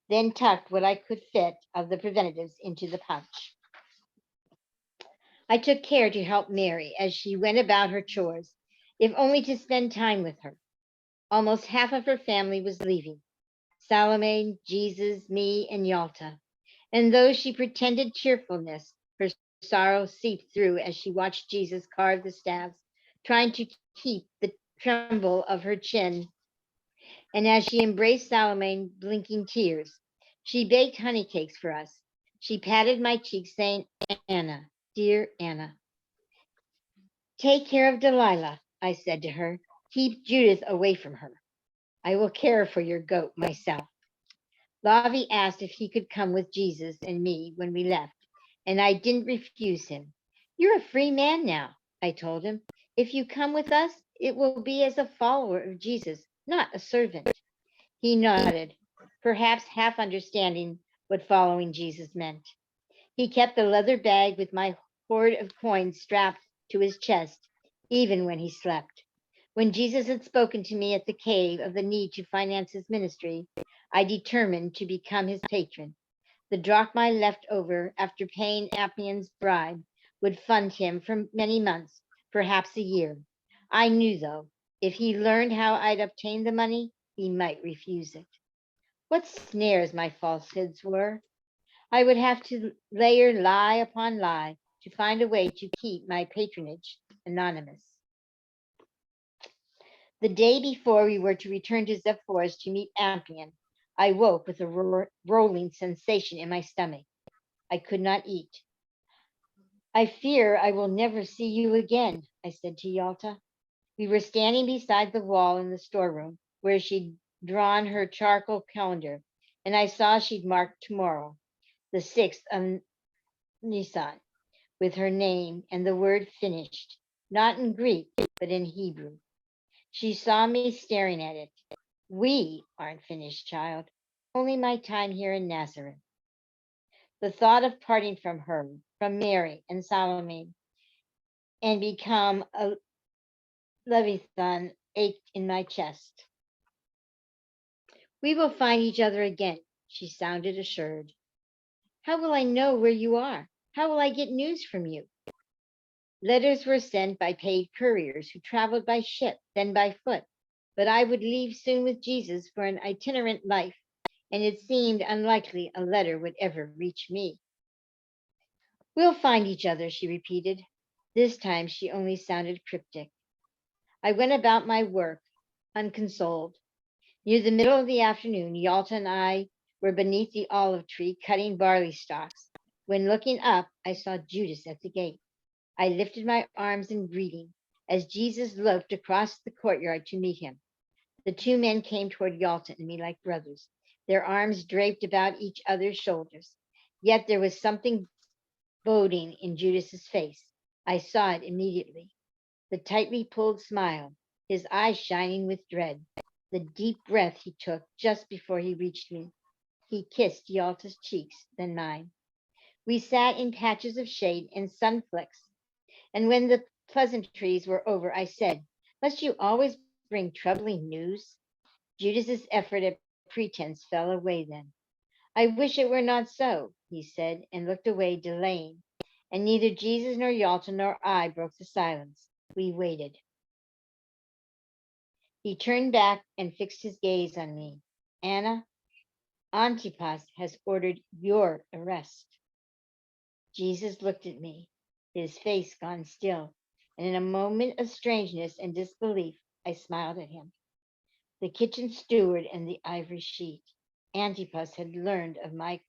Speaker 2: then tucked what I could fit of the preventives into the pouch. I took care to help Mary as she went about her chores, if only to spend time with her. Almost half of her family was leaving: Salome, Jesus, me, and Yalta. And though she pretended cheerfulness, her sorrow seeped through as she watched Jesus carve the staves, trying to keep the tremble of her chin. And as she embraced Salome, blinking tears, she baked honey cakes for us. She patted my cheek, saying, Anna, dear Anna, take care of Delilah, I said to her. Keep Judith away from her. I will care for your goat myself. Lavi asked if he could come with Jesus and me when we left, and I didn't refuse him. You're a free man now, I told him. If you come with us, it will be as a follower of Jesus, not a servant. He nodded, perhaps half understanding what following Jesus meant. He kept the leather bag with my hoard of coins strapped to his chest, even when he slept. When Jesus had spoken to me at the cave of the need to finance his ministry, I determined to become his patron. The drachma left over after paying Appian's bribe would fund him for many months, perhaps a year. I knew, though, if he learned how I'd obtained the money, he might refuse it. What snares my falsehoods were! I would have to layer lie upon lie to find a way to keep my patronage anonymous. The day before we were to return to Zephyrus to meet Ampion, I woke with a rolling sensation in my stomach. I could not eat. I fear I will never see you again, I said to Yalta. We were standing beside the wall in the storeroom where she'd drawn her charcoal calendar, and I saw she'd marked tomorrow, the 6th of Nisan, with her name and the word finished, not in Greek, but in Hebrew. She saw me staring at it. We aren't finished, child. Only my time here in Nazareth. The thought of parting from her, from Mary and Salome, and become a Leviathan ached in my chest. We will find each other again, she sounded assured. How will I know where you are? How will I get news from you? Letters were sent by paid couriers who traveled by ship, then by foot. But I would leave soon with Jesus for an itinerant life, and it seemed unlikely a letter would ever reach me. We'll find each other, she repeated. This time she only sounded cryptic. I went about my work, unconsoled. Near the middle of the afternoon, Yalta and I were beneath the olive tree cutting barley stalks, when looking up, I saw Judas at the gate. I lifted my arms in greeting as Jesus looked across the courtyard to meet him. The two men came toward Yalta and me like brothers, their arms draped about each other's shoulders. Yet there was something boding in Judas's face. I saw it immediately. The tightly pulled smile, his eyes shining with dread, the deep breath he took just before he reached me. He kissed Yalta's cheeks, then mine. We sat in patches of shade and sunflecks, and when the pleasantries were over, I said, must you always bring troubling news? Judas's effort at pretense fell away then. I wish it were not so, he said, and looked away, delaying. And neither Jesus nor Yalta nor I broke the silence. We waited. He turned back and fixed his gaze on me. Anna, Antipas has ordered your arrest. Jesus looked at me, his face gone still, and in a moment of strangeness and disbelief, I smiled at him. The kitchen steward and the ivory sheet. Antipas had learned of my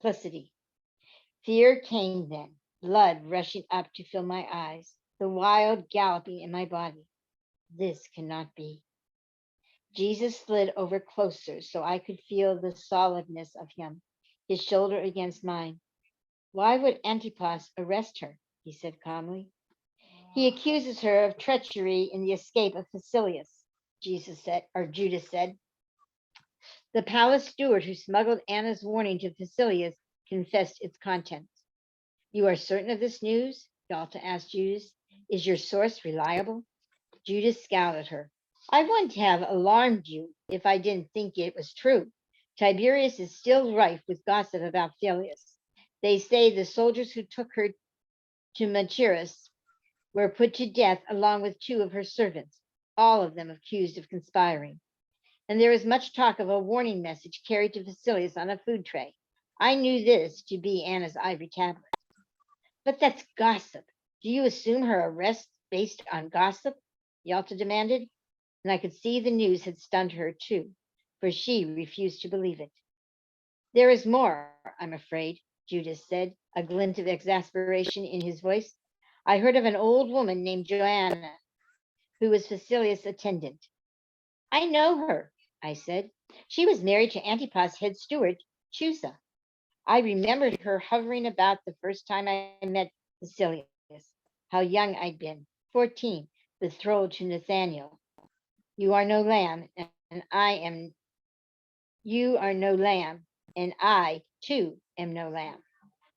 Speaker 2: complicity. Fear came then, blood rushing up to fill my eyes, the wild galloping in my body. This cannot be. Jesus slid over closer so I could feel the solidness of him, his shoulder against mine. Why would Antipas arrest her? He said calmly. He accuses her of treachery in the escape of Facilius, Judas said. The palace steward who smuggled Anna's warning to Facilius confessed its contents. You are certain of this news? Yalta asked Judas. Is your source reliable? Judas scowled at her. I wouldn't have alarmed you if I didn't think it was true. Tiberius is still rife with gossip about Filius. They say the soldiers who took her to Machaerus were put to death along with two of her servants, all of them accused of conspiring. And there is much talk of a warning message carried to Facilius on a food tray. I knew this to be Anna's ivory tablet. But that's gossip. Do you assume her arrest based on gossip? Yalta demanded. And I could see the news had stunned her too, for she refused to believe it. There is more, I'm afraid, Judas said, a glint of exasperation in his voice. I heard of an old woman named Joanna, who was Facilius' attendant. I know her, I said. She was married to Antipas' head steward, Chusa. I remembered her hovering about the first time I met Facilius. How young I'd been, 14, betrothed to Nathaniel. You are no lamb, and I am. You are no lamb, and I, too, am no lamb.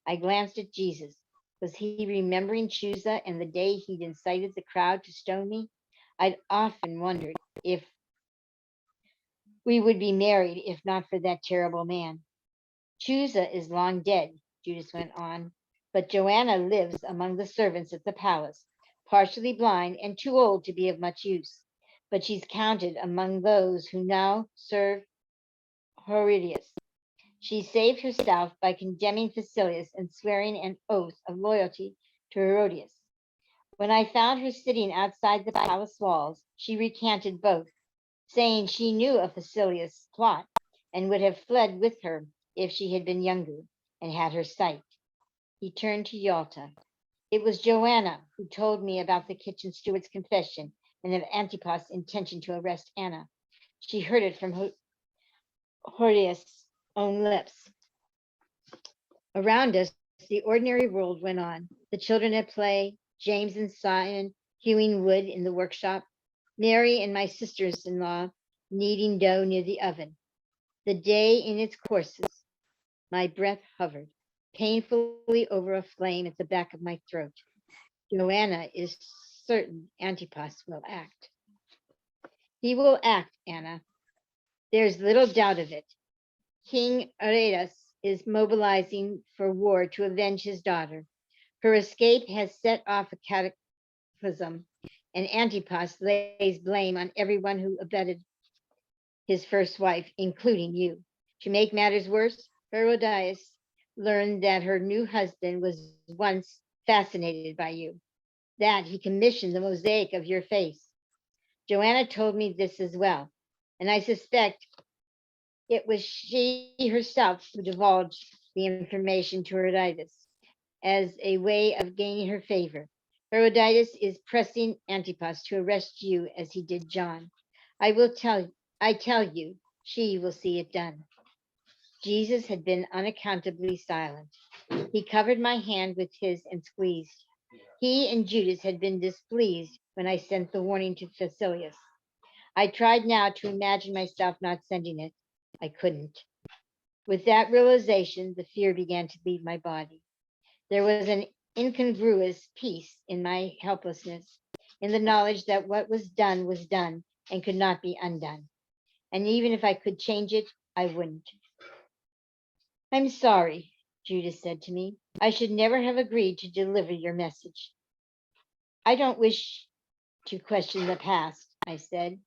Speaker 2: I glanced at Jesus. Was he remembering Chusa and the day he'd incited the crowd to stone me? I'd often wondered if we would be married if not for that terrible man. Chusa is long dead, Judas went on, but Joanna lives among the servants at the palace, partially blind and too old to be of much use. But she's counted among those who now serve Herodias. She saved herself by condemning Facilius and swearing an oath of loyalty to Herodias. When I found her sitting outside the palace walls, she recanted both, saying she knew of Facilius' plot and would have fled with her if she had been younger and had her sight. He turned to Yalta. It was Joanna who told me about the kitchen steward's confession and of Antipas' intention to arrest Anna. She heard it from Herodias' own lips. Around us, the ordinary world went on. The children at play, James and Simon hewing wood in the workshop, Mary and my sisters-in-law kneading dough near the oven. The day in its courses, my breath hovered painfully over a flame at the back of my throat. Joanna is certain Antipas will act. He will act, Anna. There's little doubt of it. King Aretas is mobilizing for war to avenge his daughter. Her escape has set off a cataclysm, and Antipas lays blame on everyone who abetted his first wife, including you. To make matters worse, Herodias learned that her new husband was once fascinated by you, that he commissioned the mosaic of your face. Joanna told me this as well, and I suspect it was she herself who divulged the information to Herodias as a way of gaining her favor. Herodias is pressing Antipas to arrest you as he did John. I tell you, she will see it done. Jesus had been unaccountably silent. He covered my hand with his and squeezed. He and Judas had been displeased when I sent the warning to Facilius. I tried now to imagine myself not sending it. I couldn't. With that realization, the fear began to leave my body. There was an incongruous peace in my helplessness, in the knowledge that what was done and could not be undone. And even if I could change it, I wouldn't. I'm sorry, Judas said to me. I should never have agreed to deliver your message. I don't wish to question the past, I said.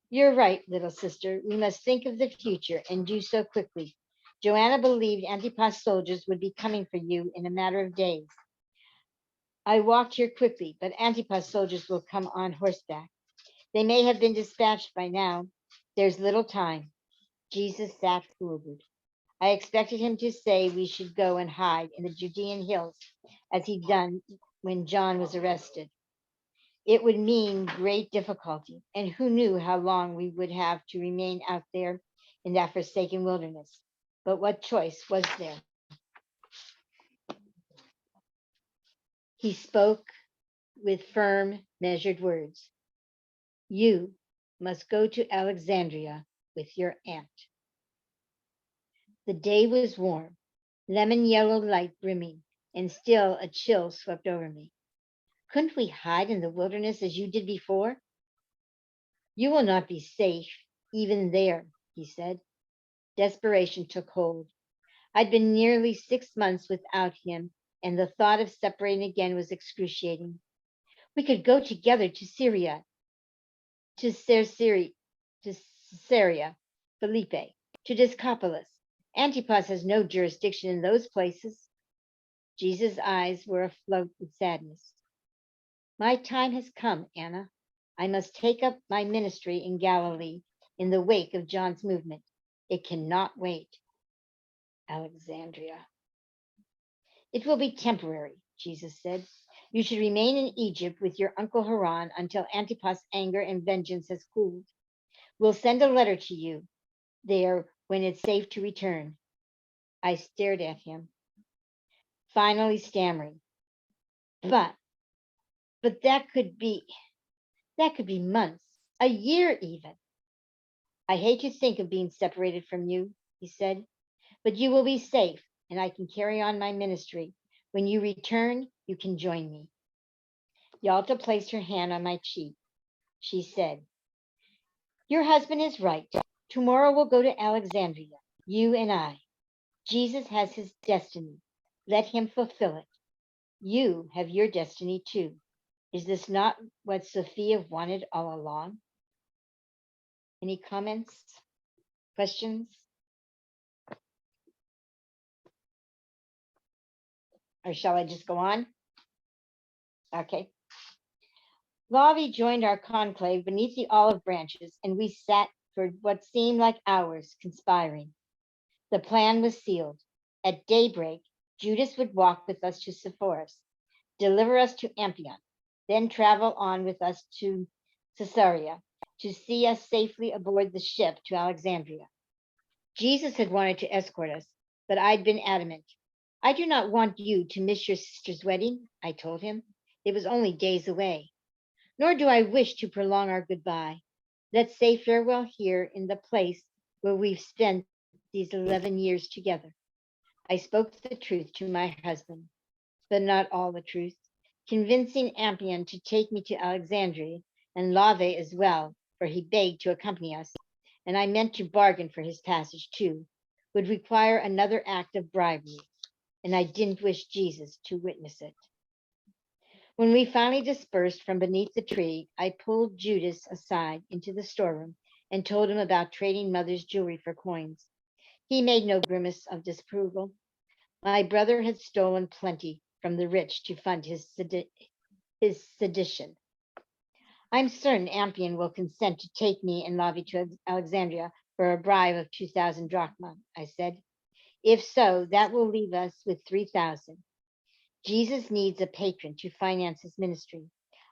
Speaker 2: You're right, little sister. We must think of the future and do so quickly. Joanna believed Antipas soldiers would be coming for you in a matter of days. I walked here quickly, but Antipas soldiers will come on horseback. They may have been dispatched by now. There's little time. Jesus sat forward. I expected him to say we should go and hide in the Judean hills, as he'd done when John was arrested. It would mean great difficulty, and who knew how long we would have to remain out there in that forsaken wilderness. But what choice was there? He spoke with firm, measured words. You must go to Alexandria with your aunt. The day was warm. lemon yellow light brimming, and still a chill swept over me. Couldn't we hide in the wilderness as you did before? You will not be safe, even there, he said. Desperation took hold. I'd been nearly 6 months without him, and the thought of separating again was excruciating. We could go together to Syria, to Caesarea, to Caesarea, Philippe, to Discopolis. Antipas has no jurisdiction in those places. Jesus' eyes were afloat with sadness. My time has come, Anna. I must take up my ministry in Galilee in the wake of John's movement. It cannot wait. Alexandria. It will be temporary, Jesus said. You should remain in Egypt with your uncle Haran until Antipas' anger and vengeance has cooled. We'll send a letter to you there when it's safe to return. I stared at him, finally stammering. But that could be months, a year even. I hate to think of being separated from you, he said, but you will be safe and I can carry on my ministry. When you return, you can join me. Yalta placed her hand on my cheek. She said, your husband is right. Tomorrow we'll go to Alexandria, you and I. Jesus has his destiny. Let him fulfill it. You have your destiny too. Is this not what Sophia wanted all along? Any comments? Questions? Or shall I just go on? Okay. Lavi joined our conclave beneath the olive branches, and we sat for what seemed like hours conspiring. The plan was sealed. At daybreak, Judas would walk with us to Sepphoris, deliver us to Ampion, then travel on with us to Caesarea to see us safely aboard the ship to Alexandria. Jesus had wanted to escort us, but I'd been adamant. I do not want you to miss your sister's wedding, I told him. It was only days away. Nor do I wish to prolong our goodbye. Let's say farewell here in the place where we've spent these 11 years together. I spoke the truth to my husband, but not all the truth, convincing Ampion to take me to Alexandria and Lave as well, for he begged to accompany us, and I meant to bargain for his passage too, would require another act of bribery, and I didn't wish Jesus to witness it. When we finally dispersed from beneath the tree, I pulled Judas aside into the storeroom and told him about trading mother's jewelry for coins. He made no grimace of disapproval. My brother had stolen plenty from the rich to fund his sedition. I'm certain Ampion will consent to take me and Lavi to Alexandria for a bribe of 2,000 drachma, I said. If so, that will leave us with 3,000. Jesus needs a patron to finance his ministry.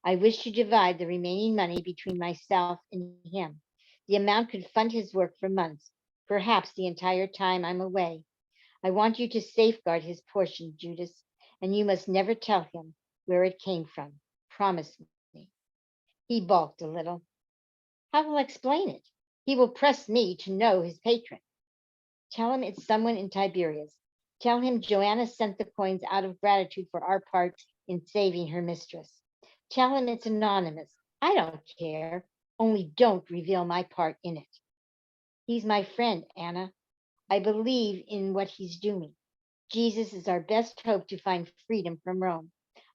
Speaker 2: I wish to divide the remaining money between myself and him. The amount could fund his work for months, perhaps the entire time I'm away. I want you to safeguard his portion, Judas, and you must never tell him where it came from. Promise me. He balked a little. How will I explain it? He will press me to know his patron. Tell him it's someone in Tiberias. Tell him Joanna sent the coins out of gratitude for our part in saving her mistress. Tell him it's anonymous. I don't care. Only don't reveal my part in it. He's my friend, Anna. I believe in what he's doing. Jesus is our best hope to find freedom from Rome.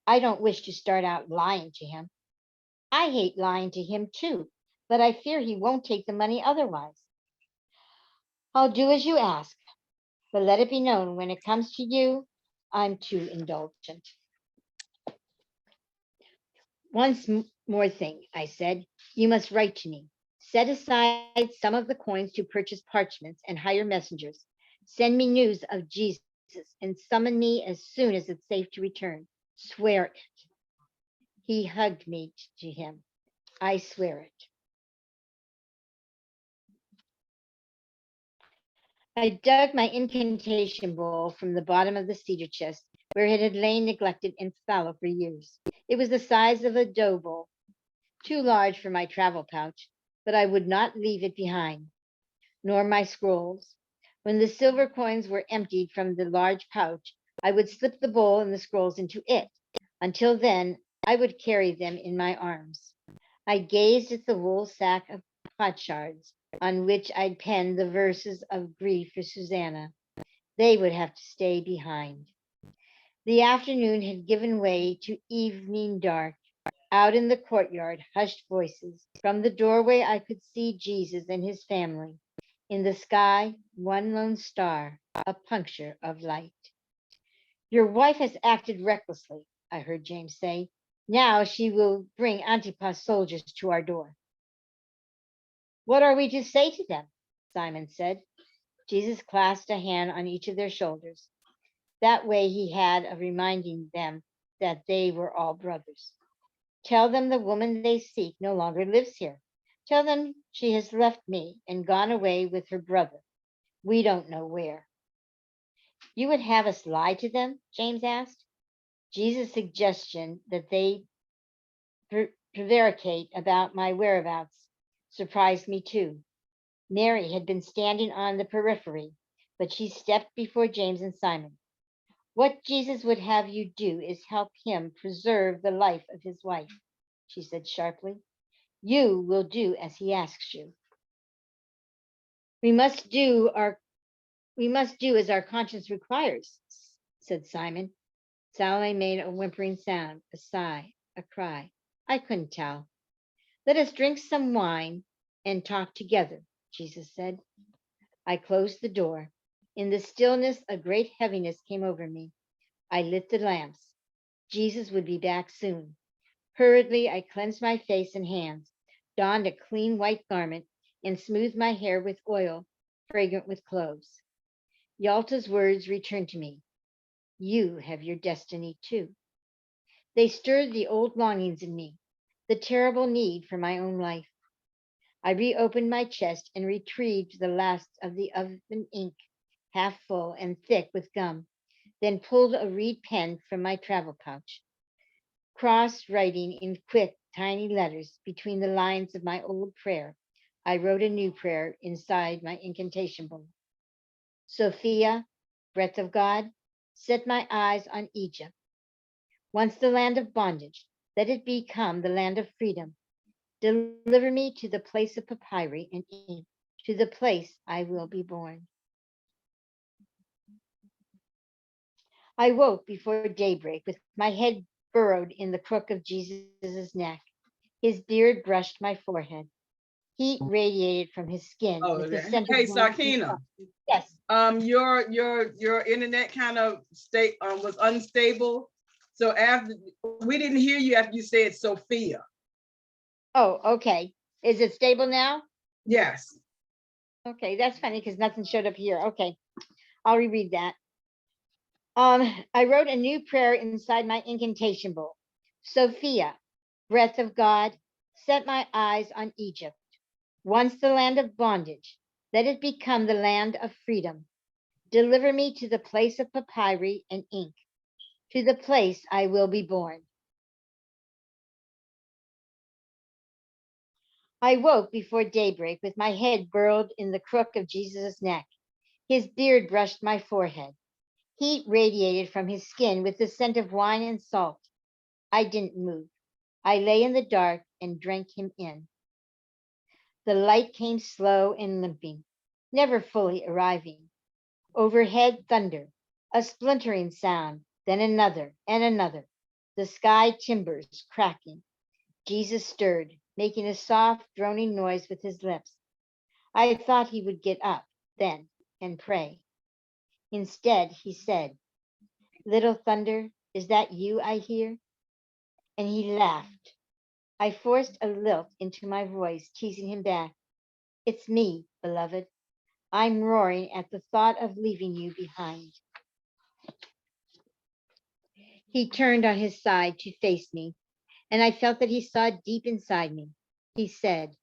Speaker 2: I don't wish to start out lying to him. I hate lying to him too, but I fear he won't take the money otherwise. I'll do as you ask, but let it be known when it comes to you, I'm too indulgent. More thing, I said, you must write to me. Set aside some of the coins to purchase parchments and hire messengers. Send me news of Jesus and summon me as soon as it's safe to return. Swear it. He hugged me to him. I swear it. I dug my incantation bowl from the bottom of the cedar chest, where it had lain neglected and fallow for years. It was the size of a dough bowl, too large for my travel pouch, but I would not leave it behind, nor my scrolls. When the silver coins were emptied from the large pouch, I would slip the bowl and the scrolls into it. Until then, I would carry them in my arms. I gazed at the wool sack of potsherds on which I'd penned the verses of grief for Susanna. They would have to stay behind. The afternoon had given way to evening dark. Out in the courtyard, hushed voices. From the doorway, I could see Jesus and his family. In the sky, one lone star, a puncture of light. Your wife has acted recklessly, I heard James say. Now she will bring Antipas soldiers to our door. What are we to say to them? Simon said. Jesus clasped a hand on each of their shoulders. That way he had of reminding them that they were all brothers. Tell them the woman they seek no longer lives here. Tell them she has left me and gone away with her brother. We don't know where. You would have us lie to them? James asked. Jesus' suggestion that they prevaricate about my whereabouts surprised me too. Mary had been standing on the periphery, but she stepped before James and Simon. What Jesus would have you do is help him preserve the life of his wife, she said sharply. You will do as he asks you. We must do as our conscience requires, said Simon. Salome made a whimpering sound, a sigh, a cry. I couldn't tell. Let us drink some wine and talk together, Jesus said. I closed the door. In the stillness, a great heaviness came over me. I lit the lamps. Jesus would be back soon. Hurriedly, I cleansed my face and hands, donned a clean white garment, and smoothed my hair with oil, fragrant with cloves. Yalta's words returned to me. You have your destiny too. They stirred the old longings in me, the terrible need for my own life. I reopened my chest and retrieved the last of the oven ink, half full and thick with gum, then pulled a reed pen from my travel pouch. Cross-writing in quick, tiny letters between the lines of my old prayer, I wrote a new prayer inside my incantation bowl. Sophia, breath of God, set my eyes on Egypt. Once the land of bondage, let it become the land of freedom. Deliver me to the place of papyri and ink, to the place I will be born. I woke before daybreak with my head burrowed in the crook of Jesus' neck. His beard brushed my forehead. Heat radiated from his skin
Speaker 1: Oh,
Speaker 2: with the
Speaker 1: okay.
Speaker 2: scent of
Speaker 1: Hey,
Speaker 2: wine and
Speaker 1: Sakina.
Speaker 2: salt. Yes.
Speaker 1: Your internet kind of was unstable. So after we didn't hear you after you said Sophia.
Speaker 2: Oh, okay. Is it stable now?
Speaker 1: Yes.
Speaker 2: Okay, that's funny because nothing showed up here. Okay, I'll reread that. I wrote a new prayer inside my incantation bowl. Sophia, breath of God, set my eyes on Egypt. Once the land of bondage, let it become the land of freedom. Deliver me to the place of papyri and ink, to the place I will be born. I woke before daybreak with my head burrowed in the crook of Jesus' neck. His beard brushed my forehead. Heat radiated from his skin with the scent of wine and salt. I didn't move. I lay in the dark and drank him in. The light came slow and limping, never fully arriving. Overhead thunder, a splintering sound, then another and another. The sky timbers cracking. Jesus stirred, making a soft, droning noise with his lips. I thought he would get up then and pray. Instead, he said, Little thunder, is that you I hear? And he laughed. I forced a lilt into my voice, teasing him back. It's me, beloved. I'm roaring at the thought of leaving you behind. He turned on his side to face me, and I felt that he saw deep inside me. He said,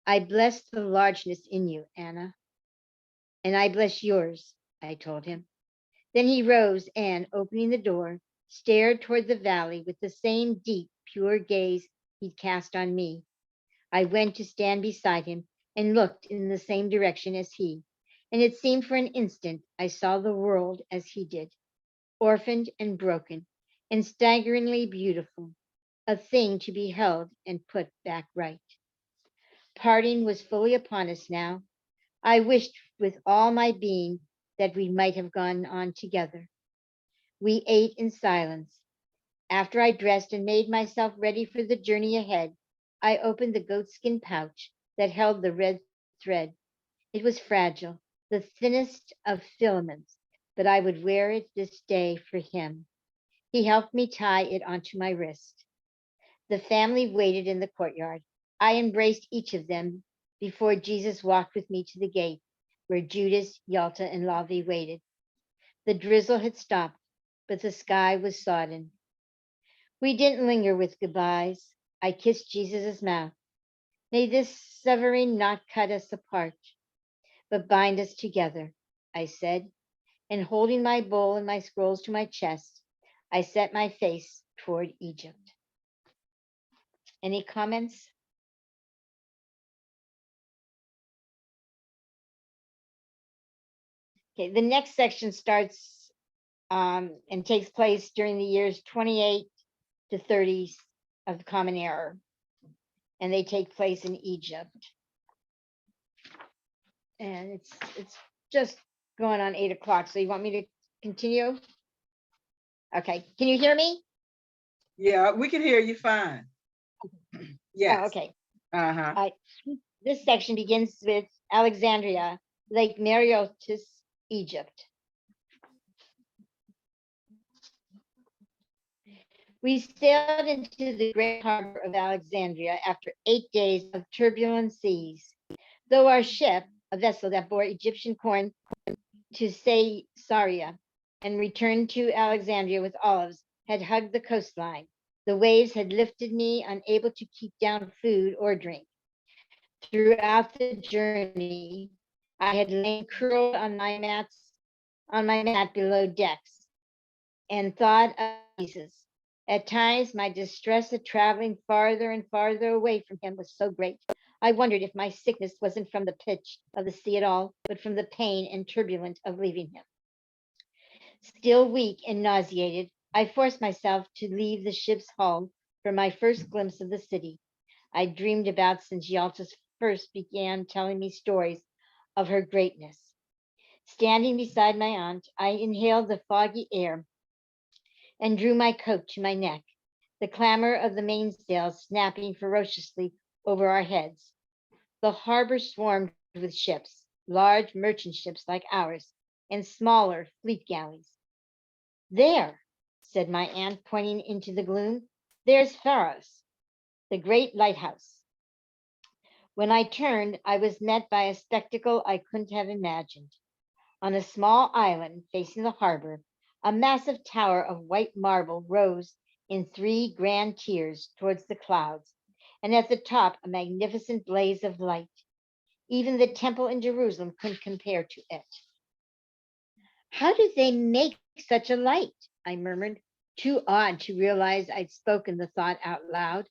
Speaker 2: I bless the largeness in you, Anna. And I bless yours, I told him. Then he rose and, opening the door, stared toward the valley with the same deep, pure gaze he'd cast on me. I went to stand beside him and looked in the same direction as he. and it seemed for an instant I saw the world as he did, orphaned and broken, and staggeringly beautiful, a thing to be held and put back right. Parting was fully upon us now. I wished with all my being that we might have gone on together. We ate in silence. After I dressed and made myself ready for the journey ahead, I opened the goatskin pouch that held the red thread. It was fragile, the thinnest of filaments, but I would wear it this day for him. He helped me tie it onto my wrist. The family waited in the courtyard. I embraced each of them before Jesus walked with me to the gate where Judas, Yalta, and Lavi waited. The drizzle had stopped, but the sky was sodden. We didn't linger with goodbyes. I kissed Jesus' mouth. May this severing not cut us apart, but bind us together, I said, and holding my bowl and my scrolls to my chest, I set my face toward Egypt. Any comments? Okay, the next section starts and takes place during the years 28 to 30 of the Common Era, and they take place in Egypt. And it's just going on 8 o'clock. So you want me to continue? Okay, can you hear me?
Speaker 1: Yeah, we can hear you fine.
Speaker 2: Oh,
Speaker 1: Yes.
Speaker 2: okay.
Speaker 1: Uh-huh.
Speaker 2: This section begins with Alexandria, Lake Mareotis, Egypt. We sailed into the great harbor of Alexandria after 8 days of turbulent seas. Though our ship, a vessel that bore Egyptian corn to Caesarea and returned to Alexandria with olives, had hugged the coastline, the waves had lifted me, unable to keep down food or drink. Throughout the journey, I had lain curled on my mat below decks and thought of Jesus. At times, my distress at traveling farther and farther away from him was so great. I wondered if my sickness wasn't from the pitch of the sea at all, but from the pain and turbulence of leaving him. Still weak and nauseated, I forced myself to leave the ship's hull for my first glimpse of the city I dreamed about since Yalta first began telling me stories of her greatness. Standing beside my aunt, I inhaled the foggy air and drew my coat to my neck, the clamor of the mainsail snapping ferociously over our heads. The harbor swarmed with ships, large merchant ships like ours, and smaller fleet galleys. There, said my aunt, pointing into the gloom, there's Pharos, the great lighthouse. When I turned, I was met by a spectacle I couldn't have imagined. On a small island facing the harbor, a massive tower of white marble rose in 3 grand tiers towards the clouds, and at the top a magnificent blaze of light. Even the temple in Jerusalem couldn't compare to it. How do they make such a light? I murmured, too awed to realize I'd spoken the thought out loud.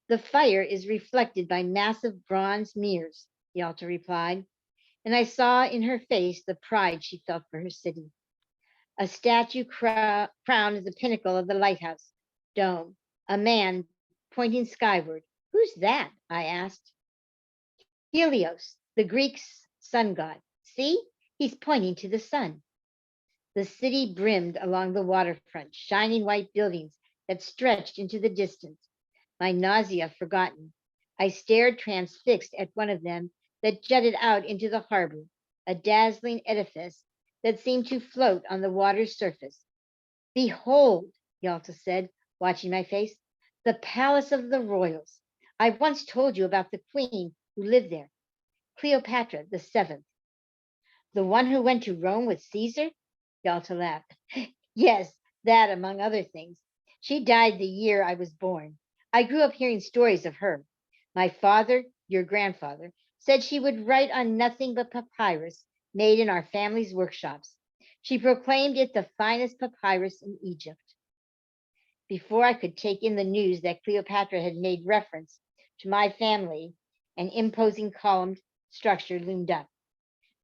Speaker 2: The fire is reflected by massive bronze mirrors, Yalta replied, and I saw in her face the pride she felt for her city. A statue crowned the pinnacle of the lighthouse dome, a man pointing skyward. Who's that? I asked. Helios, the Greek sun god. See, he's pointing to the sun. The city brimmed along the waterfront, shining white buildings that stretched into the distance. My nausea forgotten, I stared transfixed at one of them that jutted out into the harbor, a dazzling edifice that seemed to float on the water's surface. Behold, Yalta said, watching my face, the palace of the royals. I once told you about the queen who lived there, Cleopatra the Seventh. The one who went to Rome with Caesar? Yalta laughed. Yes, that among other things. She died the year I was born. I grew up hearing stories of her. My father, your grandfather, said she would write on nothing but papyrus made in our family's workshops. She proclaimed it the finest papyrus in Egypt. Before I could take in the news that Cleopatra had made reference to my family, an imposing columned structure loomed up.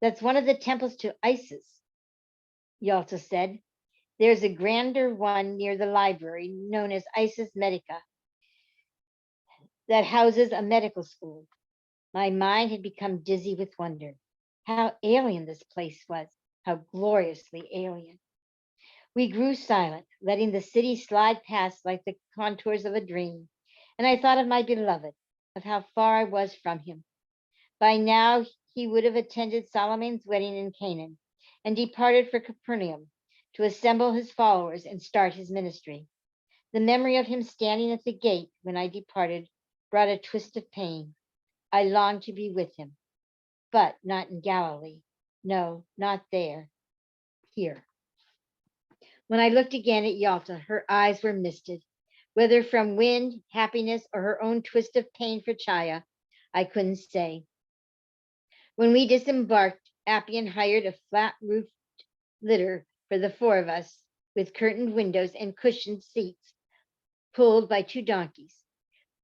Speaker 2: That's one of the temples to Isis, Yalta said. There's a grander one near the library known as Isis Medica that houses a medical school. My mind had become dizzy with wonder. How alien this place was, how gloriously alien. We grew silent, letting the city slide past like the contours of a dream, and I thought of my beloved, of how far I was from him. By now, he would have attended Solomon's wedding in Canaan and departed for Capernaum to assemble his followers and start his ministry. The memory of him standing at the gate when I departed brought a twist of pain. I longed to be with him, but not in Galilee. No, not there, here. When I looked again at Yalta, her eyes were misted. Whether from wind, happiness, or her own twist of pain for Chaya, I couldn't say. When we disembarked, Appian hired a flat-roofed litter for the four of us, with curtained windows and cushioned seats, pulled by two donkeys.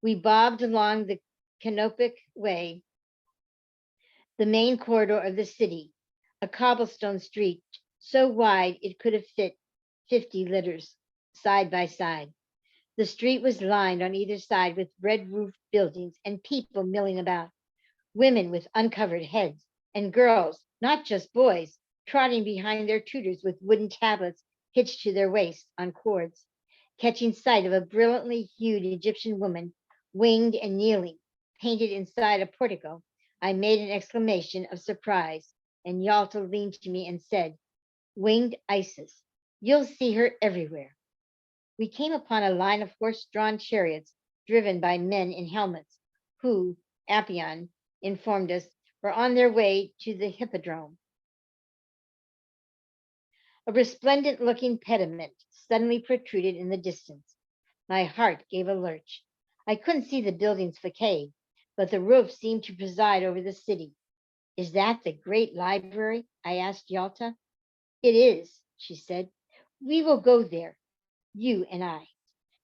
Speaker 2: We bobbed along the canopic way, the main corridor of the city, a cobblestone street so wide it could have fit 50 litters side by side. The street was lined on either side with red-roofed buildings and people milling about, women with uncovered heads, and girls, not just boys, trotting behind their tutors with wooden tablets hitched to their waists on cords. Catching sight of a brilliantly hued Egyptian woman, winged and kneeling, painted inside a portico, I made an exclamation of surprise, and Yalta leaned to me and said, "Winged Isis, you'll see her everywhere." We came upon a line of horse-drawn chariots driven by men in helmets, who, Appian informed us, were on their way to the hippodrome. A resplendent-looking pediment suddenly protruded in the distance. My heart gave a lurch. I couldn't see the building's facade, but the roof seemed to preside over the city. "Is that the great library?" I asked Yalta. "It is," she said. "We will go there, you and I."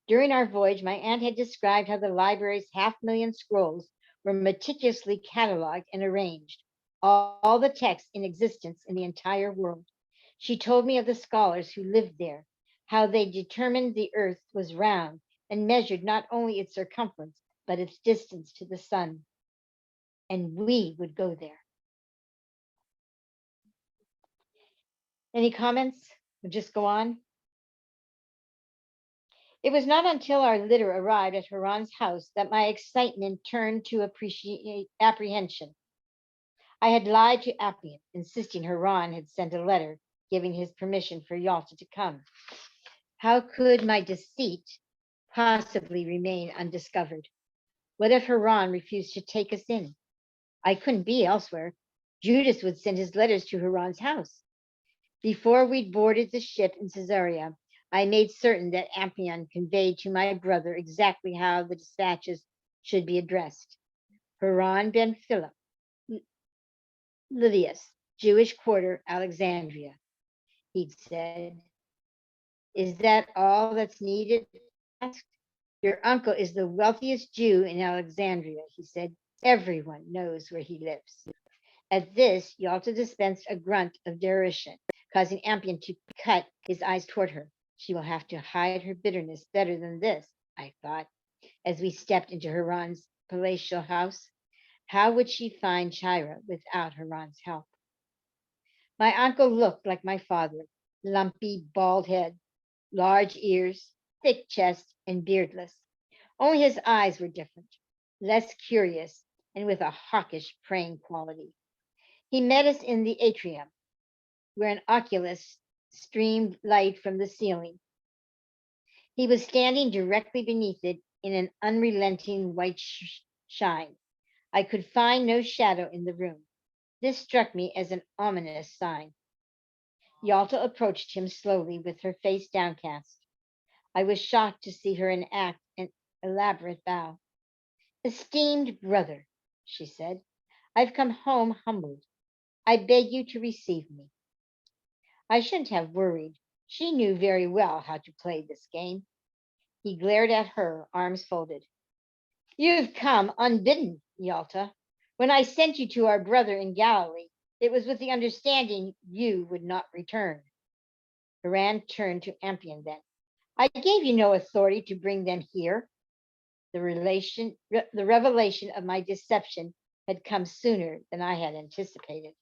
Speaker 2: During our voyage, my aunt had described how the library's 500,000 scrolls were meticulously cataloged and arranged, all the texts in existence in the entire world. She told me of the scholars who lived there, how they determined the earth was round and measured not only its circumference, but its distance to the sun. And we would go there. Any comments? We'll just go on. It was not until our litter arrived at Haran's house that my excitement turned to apprehension. I had lied to Appian, insisting Haran had sent a letter giving his permission for Yalta to come. How could my deceit possibly remain undiscovered? What if Haran refused to take us in? I couldn't be elsewhere. Judas would send his letters to Haran's house. Before we'd boarded the ship in Caesarea, I made certain that Appian conveyed to my brother exactly how the dispatches should be addressed. Haran ben Philip, Livius, Jewish quarter, Alexandria, he'd said. "Is that all that's needed?" I asked. "Your uncle is the wealthiest Jew in Alexandria," he said. "Everyone knows where he lives." At this, Yalta dispensed a grunt of derision, causing Appian to cut his eyes toward her. She will have to hide her bitterness better than this, I thought, as we stepped into Haran's palatial house. How would she find Chira without Haran's help? My uncle looked like my father, lumpy, bald head, large ears, thick chest, and beardless. Only his eyes were different, less curious, and with a hawkish, praying quality. He met us in the atrium, where an oculus streamed light from the ceiling. He was standing directly beneath it in an unrelenting white shine. I could find no shadow in the room. This struck me as an ominous sign. Yalta approached him slowly with her face downcast. I was shocked to see her enact an elaborate bow. "Esteemed brother," she said, "I've come home humbled. I beg you to receive me." I shouldn't have worried. She knew very well how to play this game. He glared at her, arms folded. "You've come unbidden, Yalta. When I sent you to our brother in Galilee, It was with the understanding you would not return. Haran turned to Ampion then. I gave you no authority to bring them here. The revelation of my deception had come sooner than I had anticipated.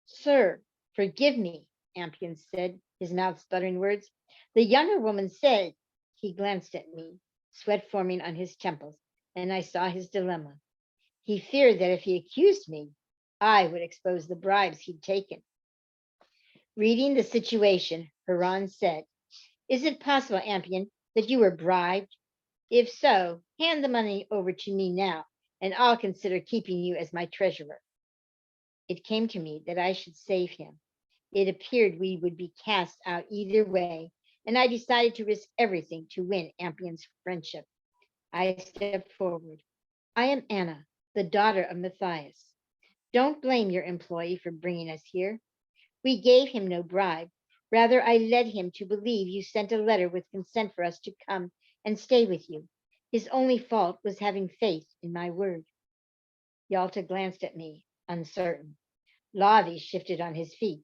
Speaker 2: Sir, forgive me, Ampion said, his mouth sputtering words. The younger woman said, he glanced at me, sweat forming on his temples, and I saw his dilemma. He feared that if he accused me, I would expose the bribes he'd taken. Reading the situation, Haran said, is it possible, Ampion, that you were bribed? If so, hand the money over to me now, and I'll consider keeping you as my treasurer. It came to me that I should save him. It appeared we would be cast out either way, and I decided to risk everything to win Ampion's friendship. I stepped forward. I am Anna, the daughter of Matthias. Don't blame your employee for bringing us here. We gave him no bribe. Rather, I led him to believe you sent a letter with consent for us to come and stay with you. His only fault was having faith in my word. Yalta glanced at me, uncertain. Lavi shifted on his feet.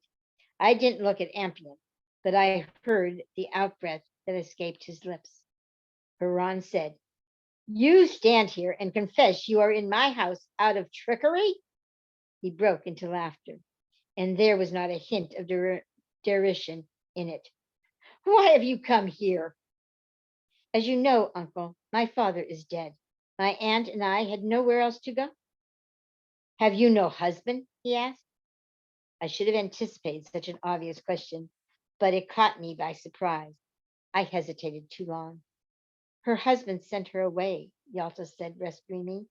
Speaker 2: I didn't look at Ampion, but I heard the outbreath that escaped his lips. Haran said, you stand here and confess you are in my house out of trickery? He broke into laughter, and there was not a hint of derision in it. Why have you come here? As you know, uncle, my father is dead. My aunt and I had nowhere else to go. Have you no husband? He asked. I should have anticipated such an obvious question, but it caught me by surprise. I hesitated too long. Her husband sent her away, Yalta said, rescuing me.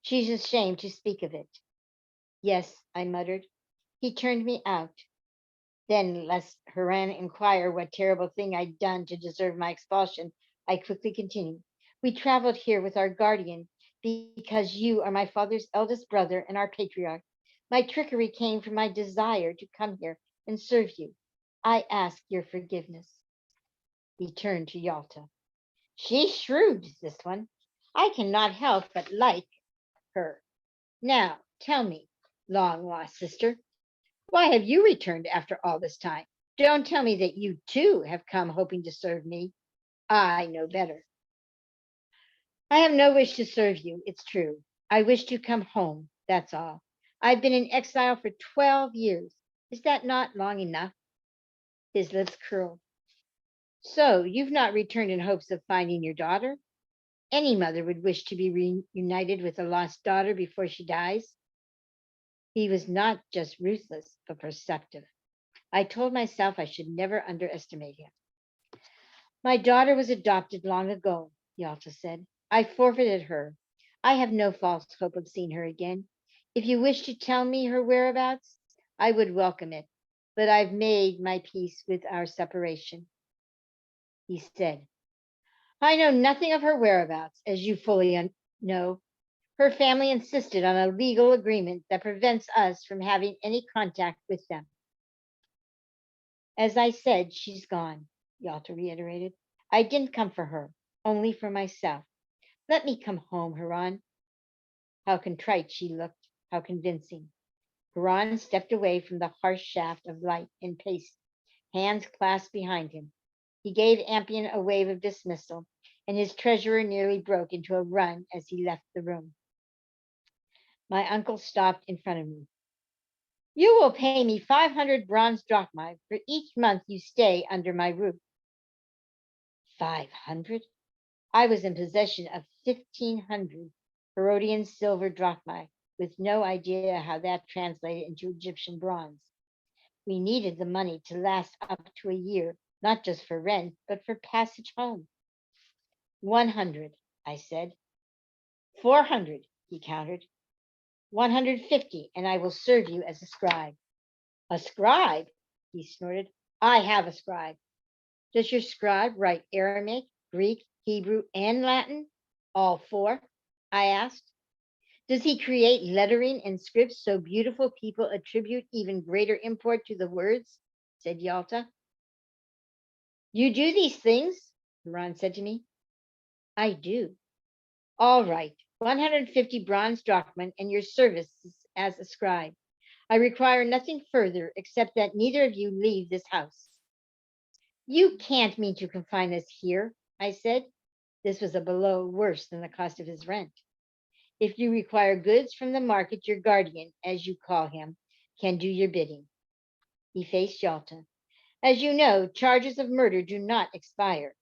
Speaker 2: She's ashamed to speak of it. Yes, I muttered. He turned me out. Then, lest Haran inquire what terrible thing I'd done to deserve my expulsion, I quickly continued. We traveled here with our guardian because you are my father's eldest brother and our patriarch. My trickery came from my desire to come here and serve you. I ask your forgiveness. He turned to Yalta. She's shrewd, this one. I cannot help but like her. Now, tell me, long lost sister, why have you returned after all this time? Don't tell me that you too have come hoping to serve me. I know better. I have no wish to serve you, it's true. I wish to come home, that's all. I've been in exile for 12 years. Is that not long enough? His lips curled. So you've not returned in hopes of finding your daughter? Any mother would wish to be reunited with a lost daughter before she dies. He was not just ruthless, but perceptive. I told myself I should never underestimate him. My daughter was adopted long ago, Yalta said. I forfeited her. I have no false hope of seeing her again. If you wish to tell me her whereabouts, I would welcome it, but I've made my peace with our separation. He said, I know nothing of her whereabouts, as you fully know. Her family insisted on a legal agreement that prevents us from having any contact with them. As I said, she's gone, Yalta reiterated. I didn't come for her, only for myself. Let me come home, Haran. How contrite she looked, how convincing. Haran stepped away from the harsh shaft of light and paced, hands clasped behind him. He gave Ampion a wave of dismissal, and his treasurer nearly broke into a run as he left the room. My uncle stopped in front of me. You will pay me 500 bronze drachmae for each month you stay under my roof. 500? I was in possession of 1,500 Herodian silver drachmae, with no idea how that translated into Egyptian bronze. We needed the money to last up to a year, not just for rent, but for passage home. 100, I said. 400, he countered. 150, and I will serve you as a scribe. A scribe? He snorted. I have a scribe. Does your scribe write Aramaic, Greek, Hebrew, and Latin? All four? I asked. Does he create lettering and scripts so beautiful people attribute even greater import to the words? Said Yalta. You do these things? Haran said to me. I do. All right, 150 bronze drachma and your services as a scribe. I require nothing further except that neither of you leave this house. You can't mean to confine us here, I said. This was a blow worse than the cost of his rent. If you require goods from the market, your guardian, as you call him, can do your bidding. He faced Yalta. As you know, charges of murder do not expire.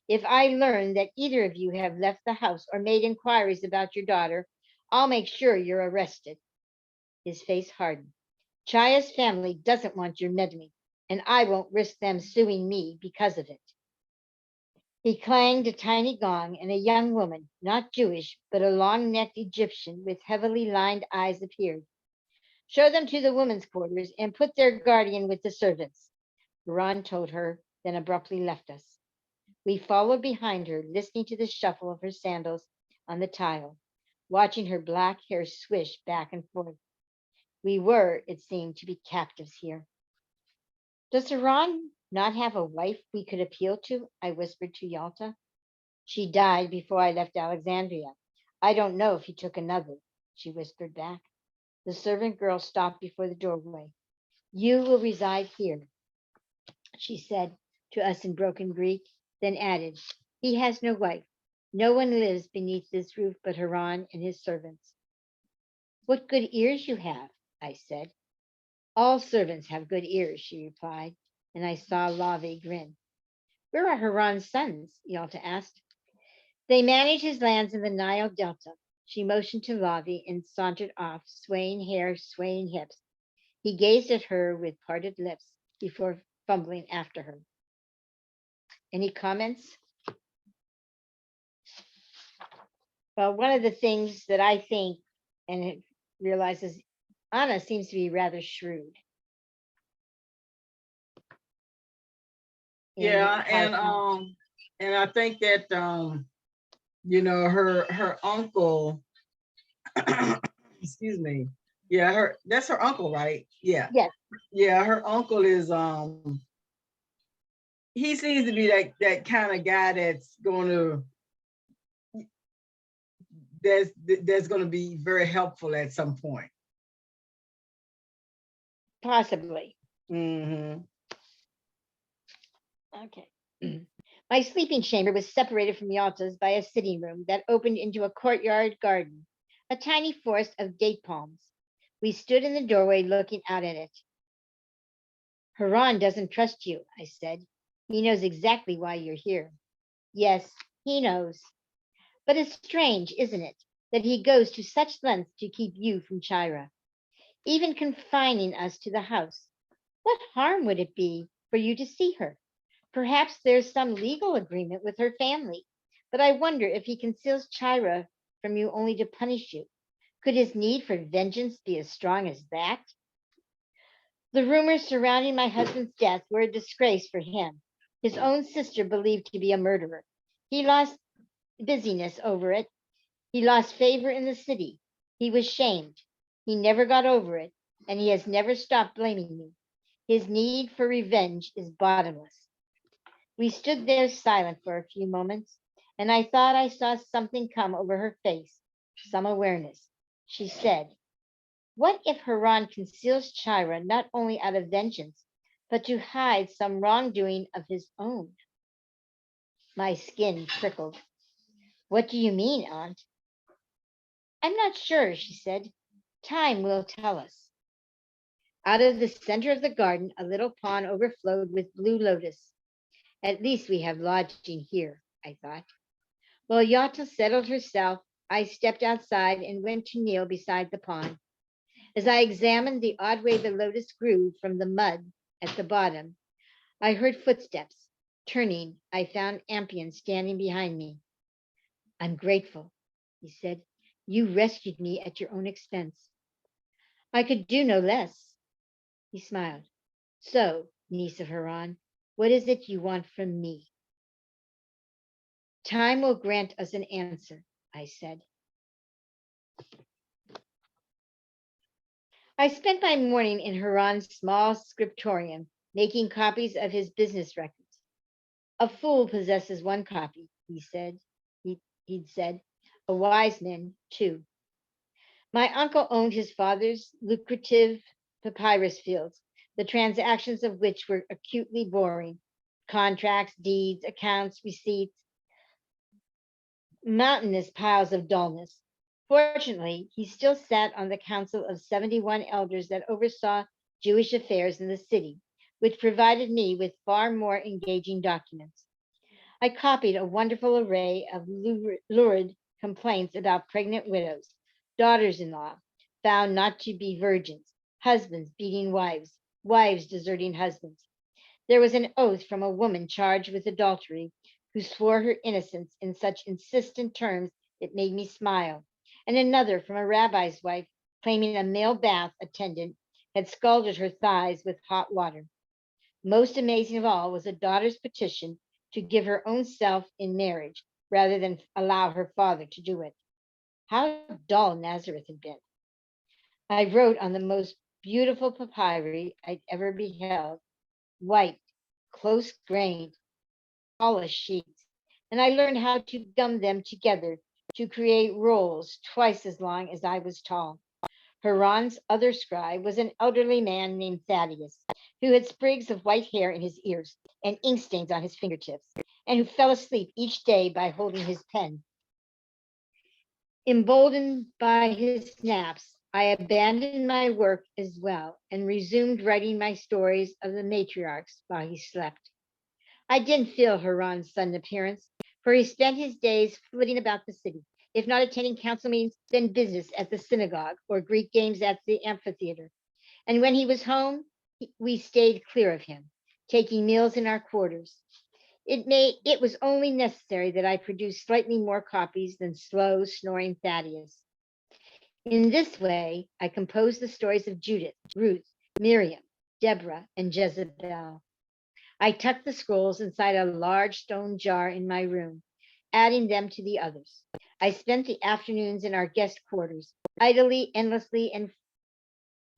Speaker 2: If I learn that either of you have left the house or made inquiries about your daughter, I'll make sure you're arrested. His face hardened. Chaya's family doesn't want your meddling, and I won't risk them suing me because of it. He clanged a tiny gong, and a young woman, not Jewish, but a long-necked Egyptian with heavily lined eyes appeared. Show them to the women's quarters and put their guardian with the servants. Ron told her, then abruptly left us. We followed behind her, listening to the shuffle of her sandals on the tile, watching her black hair swish back and forth. We were, it seemed, to be captives here. Does Haran not have a wife we could appeal to? I whispered to Yalta. She died before I left Alexandria. I don't know if he took another, she whispered back. The servant girl stopped before the doorway. You will reside here, she said to us in broken Greek, then added, he has no wife. No one lives beneath this roof but Haran and his servants. What good ears you have, I said. All servants have good ears, she replied, and I saw Lave grin. Where are Haran's sons? Yalta asked. They manage his lands in the Nile Delta. She motioned to Lave and sauntered off, swaying hair, swaying hips. He gazed at her with parted lips before fumbling after her. Any comments? Well, one of the things that I think and it realizes Anna seems to be rather shrewd.
Speaker 1: Yeah, and I think that her uncle, excuse me. Yeah, that's her uncle, right? Yeah.
Speaker 2: Yes.
Speaker 1: Yeah, her uncle is he seems to be that kind of guy that's going to be very helpful at some point.
Speaker 2: Possibly.
Speaker 1: Mm-hmm.
Speaker 2: Okay. My sleeping chamber was separated from Yalta's by a sitting room that opened into a courtyard garden, a tiny forest of date palms. We stood in the doorway looking out at it. Haran doesn't trust you, I said. He knows exactly why you're here. Yes, he knows. But it's strange, isn't it, that he goes to such lengths to keep you from Chira, even confining us to the house. What harm would it be for you to see her? Perhaps there's some legal agreement with her family, but I wonder if he conceals Chira from you only to punish you. Could his need for vengeance be as strong as that? The rumors surrounding my husband's death were a disgrace for him. His own sister believed to be a murderer. He lost busyness over it. He lost favor in the city. He was shamed. He never got over it, and he has never stopped blaming me. His need for revenge is bottomless. We stood there silent for a few moments, and I thought I saw something come over her face, some awareness. She said, what if Haran conceals Chira not only out of vengeance, but to hide some wrongdoing of his own? My skin prickled. What do you mean, Aunt? I'm not sure, she said. Time will tell us. Out of the center of the garden, a little pond overflowed with blue lotus. At least we have lodging here, I thought. While Yalta settled herself, I stepped outside and went to kneel beside the pond. As I examined the odd way the lotus grew from the mud at the bottom, I heard footsteps. Turning, I found Ampion standing behind me. I'm grateful, he said. You rescued me at your own expense. I could do no less. He smiled. So, niece of Haran, what is it you want from me? Time will grant us an answer, I said. I spent my morning in Haran's small scriptorium, making copies of his business records. A fool possesses one copy, he said. He'd said, a wise man, two. My uncle owned his father's lucrative papyrus fields, the transactions of which were acutely boring. Contracts, deeds, accounts, receipts, mountainous piles of dullness. Fortunately, he still sat on the council of 71 elders that oversaw Jewish affairs in the city, which provided me with far more engaging documents. I copied a wonderful array of lurid complaints about pregnant widows, daughters in law found not to be virgins, husbands beating wives, wives deserting husbands. There was an oath from a woman charged with adultery who swore her innocence in such insistent terms it made me smile, and another from a rabbi's wife claiming a male bath attendant had scalded her thighs with hot water. Most amazing of all was a daughter's petition to give her own self in marriage rather than allow her father to do it. How dull Nazareth had been. I wrote on the most beautiful papyri I'd ever beheld, white, close grained, polished sheets, and I learned how to gum them together to create rolls twice as long as I was tall. Haran's other scribe was an elderly man named Thaddeus, who had sprigs of white hair in his ears and ink stains on his fingertips, and who fell asleep each day by holding his pen. Emboldened by his naps, I abandoned my work as well and resumed writing my stories of the matriarchs while he slept. I didn't feel Haran's sudden appearance, for he spent his days flitting about the city, if not attending council meetings, then business at the synagogue or Greek games at the amphitheater. And when he was home, we stayed clear of him, taking meals in our quarters. It was only necessary that I produce slightly more copies than slow, snoring Thaddeus. In this way, I composed the stories of Judith, Ruth, Miriam, Deborah, and Jezebel. I tucked the scrolls inside a large stone jar in my room, adding them to the others. I spent the afternoons in our guest quarters, idly, endlessly, and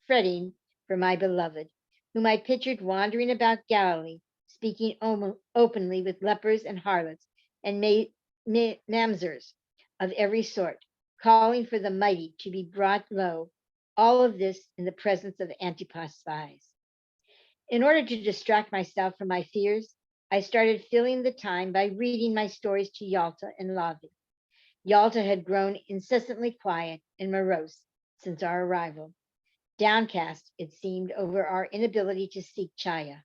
Speaker 2: fretting for my beloved, whom I pictured wandering about Galilee, speaking openly with lepers and harlots and mamzers of every sort, calling for the mighty to be brought low, all of this in the presence of Antipas' spies. In order to distract myself from my fears, I started filling the time by reading my stories to Yalta and Lavi. Yalta had grown incessantly quiet and morose since our arrival, downcast, it seemed, over our inability to seek Chaya.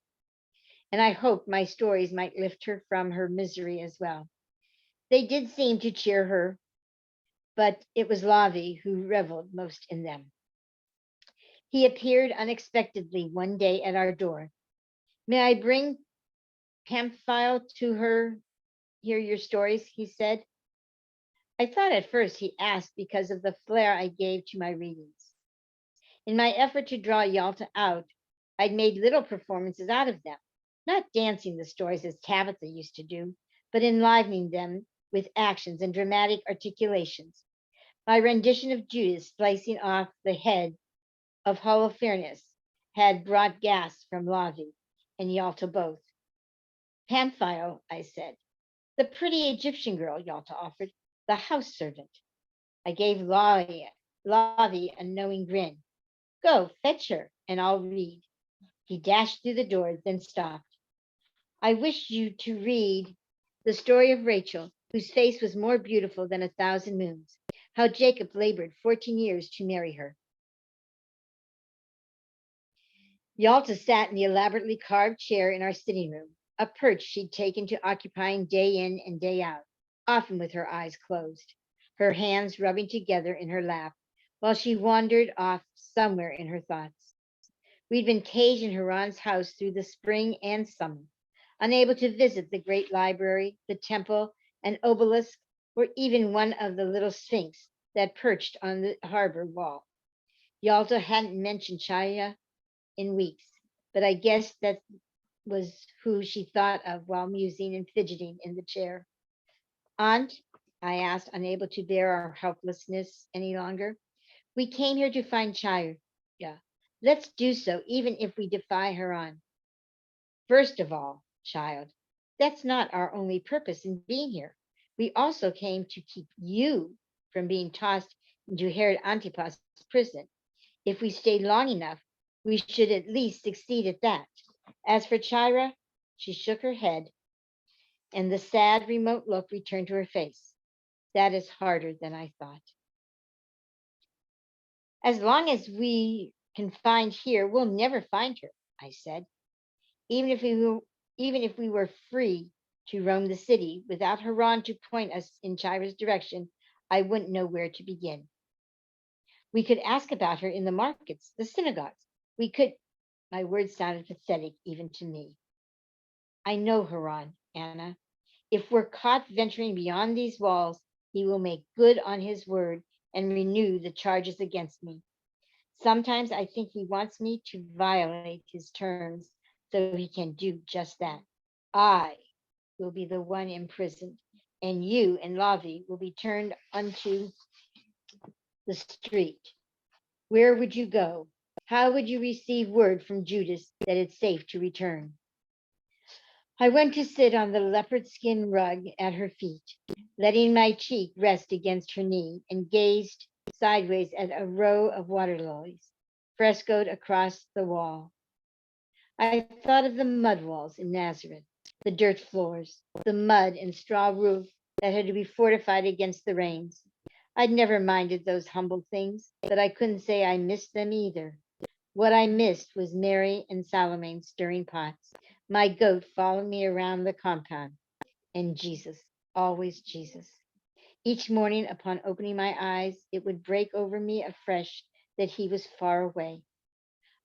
Speaker 2: And I hoped my stories might lift her from her misery as well. They did seem to cheer her, but it was Lavi who reveled most in them. He appeared unexpectedly one day at our door. May I bring Pamphile to hear your stories? He said. I thought at first he asked because of the flair I gave to my readings. In my effort to draw Yalta out, I'd made little performances out of them, not dancing the stories as Tabitha used to do, but enlivening them with actions and dramatic articulations. My rendition of Judas slicing off the head of Holofernes had brought gasps from Lavi and Yalta both. Pamphile, I said. The pretty Egyptian girl, Yalta offered, the house servant. I gave Lavi a knowing grin. Go, fetch her, and I'll read. He dashed through the door, then stopped. I wish you to read the story of Rachel, whose face was more beautiful than 1,000 moons, how Jacob labored 14 years to marry her. Yalta sat in the elaborately carved chair in our sitting room, a perch she'd taken to occupying day in and day out, often with her eyes closed, her hands rubbing together in her lap, while she wandered off somewhere in her thoughts. We'd been caged in Haran's house through the spring and summer, unable to visit the great library, the temple, an obelisk, or even one of the little sphinx that perched on the harbor wall. Yalta hadn't mentioned Chaya in weeks, but I guessed that was who she thought of while musing and fidgeting in the chair. Aunt, I asked, unable to bear our helplessness any longer. We came here to find Chaya. Let's do so, even if we defy Haran. First of all, child, that's not our only purpose in being here. We also came to keep you from being tossed into Herod Antipas' prison. If we stay long enough, We should at least succeed at that. As for Chira, she shook her head, and the sad, remote look returned to her face. That is harder than I thought. As long as we can find here, we'll never find her, I said. Even if we were, even if we were free to roam the city without Haran to point us in Chira's direction, I wouldn't know where to begin. We could ask about her in the markets, the synagogues. We could, my words sounded pathetic even to me. I know Haran, Anna. If we're caught venturing beyond these walls, he will make good on his word and renew the charges against me. Sometimes I think he wants me to violate his terms so he can do just that. I will be the one imprisoned, and you and Lavi will be turned onto the street. Where would you go? How would you receive word from Judas that it's safe to return? I went to sit on the leopard skin rug at her feet, letting my cheek rest against her knee, and gazed sideways at a row of water lilies frescoed across the wall. I thought of the mud walls in Nazareth, the dirt floors, the mud and straw roof that had to be fortified against the rains. I'd never minded those humble things, but I couldn't say I missed them either. What I missed was Mary and Salome stirring pots, my goat following me around the compound, and Jesus, always Jesus. Each morning, upon opening my eyes, it would break over me afresh that he was far away.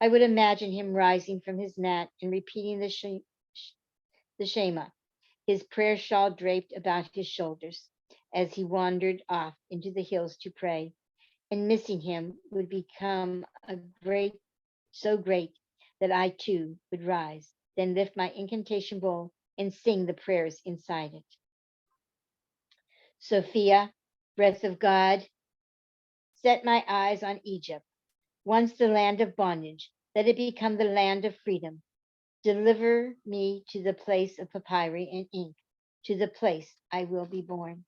Speaker 2: I would imagine him rising from his mat and repeating the Shema, his prayer shawl draped about his shoulders, as he wandered off into the hills to pray. And missing him would become a great, so great that I too would rise, then lift my incantation bowl and sing the prayers inside it. Sophia, breath of God, set my eyes on Egypt, once the land of bondage, let it become the land of freedom. Deliver me to the place of papyri and ink, to the place I will be born.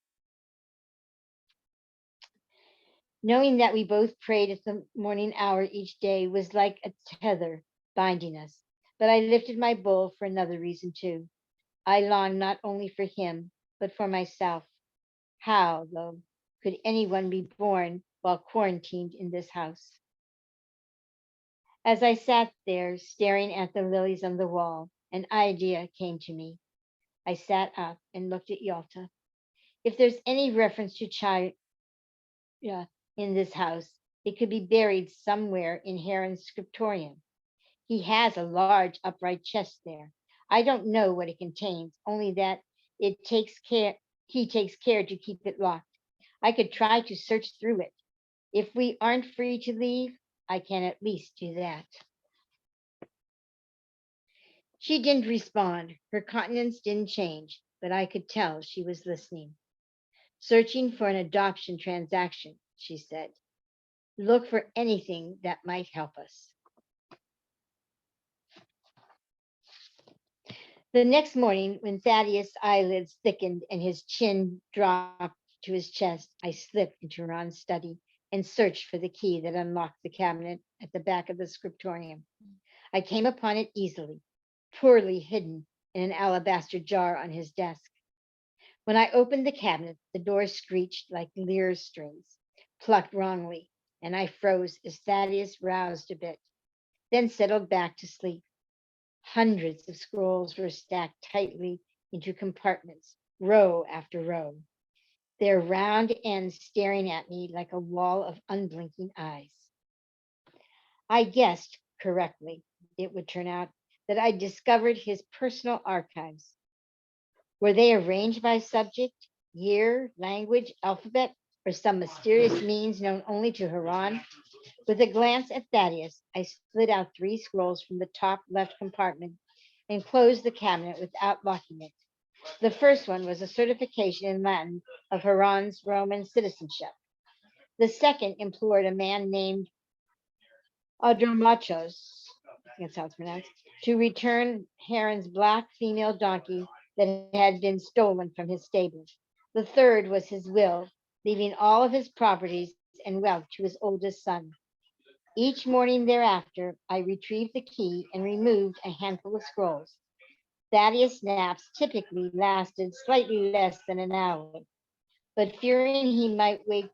Speaker 2: Knowing that we both prayed at the morning hour each day was like a tether binding us. But I lifted my bowl for another reason too. I longed not only for him, but for myself. How, though, could anyone be born while quarantined in this house? As I sat there staring at the lilies on the wall, an idea came to me. I sat up and looked at Yalta. If there's any reference to China in this house, it could be buried somewhere in Heron's scriptorium. He has a large upright chest there. I don't know what it contains, only that it takes care he takes care to keep it locked. I could try to search through it. If we aren't free to leave, I can at least do that. She didn't respond. Her countenance didn't change, but I could tell she was listening. Searching for an adoption transaction, she said. Look for anything that might help us. The next morning, when Thaddeus' eyelids thickened and his chin dropped to his chest, I slipped into Ron's study and searched for the key that unlocked the cabinet at the back of the scriptorium. I came upon it easily, poorly hidden in an alabaster jar on his desk. When I opened the cabinet, the door screeched like lyre strings, plucked wrongly, and I froze as Thaddeus roused a bit, then settled back to sleep. Hundreds of scrolls were stacked tightly into compartments, row after row, their round ends staring at me like a wall of unblinking eyes. I guessed correctly, it would turn out, that I discovered his personal archives. Were they arranged by subject, year, language, alphabet, or some mysterious means known only to Haran? With a glance at Thaddeus, I slid out 3 scrolls from the top left compartment and closed the cabinet without locking it. The first one was a certification in Latin of Haran's Roman citizenship. The second implored a man named Adramachos, that's how it's pronounced, to return Heron's black female donkey that had been stolen from his stable. The third was his will, leaving all of his properties and wealth to his oldest son. Each morning thereafter, I retrieved the key and removed a handful of scrolls. Thaddeus' naps typically lasted slightly less than an hour, but fearing he might wake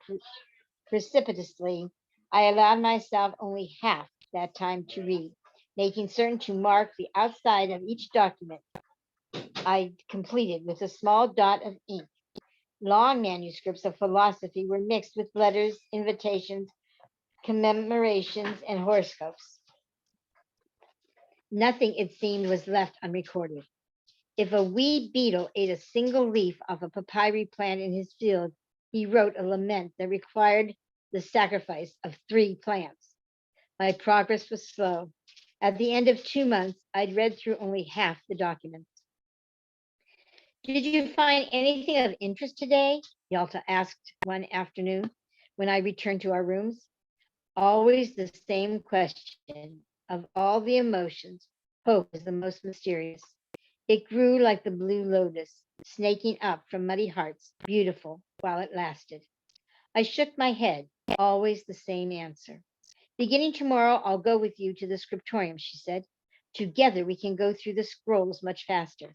Speaker 2: precipitously, I allowed myself only half that time to read, making certain to mark the outside of each document I completed with a small dot of ink. Long manuscripts of philosophy were mixed with letters, invitations, commemorations, and horoscopes. Nothing, it seemed, was left unrecorded. If a wee beetle ate a single leaf of a papyri plant in his field, he wrote a lament that required the sacrifice of 3 plants. My progress was slow. At the end of 2 months, I'd read through only half the documents. Did you find anything of interest today? Yalta asked one afternoon when I returned to our rooms. Always the same question. Of all the emotions, hope is the most mysterious. It grew like the blue lotus, snaking up from muddy hearts, beautiful while it lasted. I shook my head, always the same answer. Beginning tomorrow, I'll go with you to the scriptorium, she said. Together we can go through the scrolls much faster.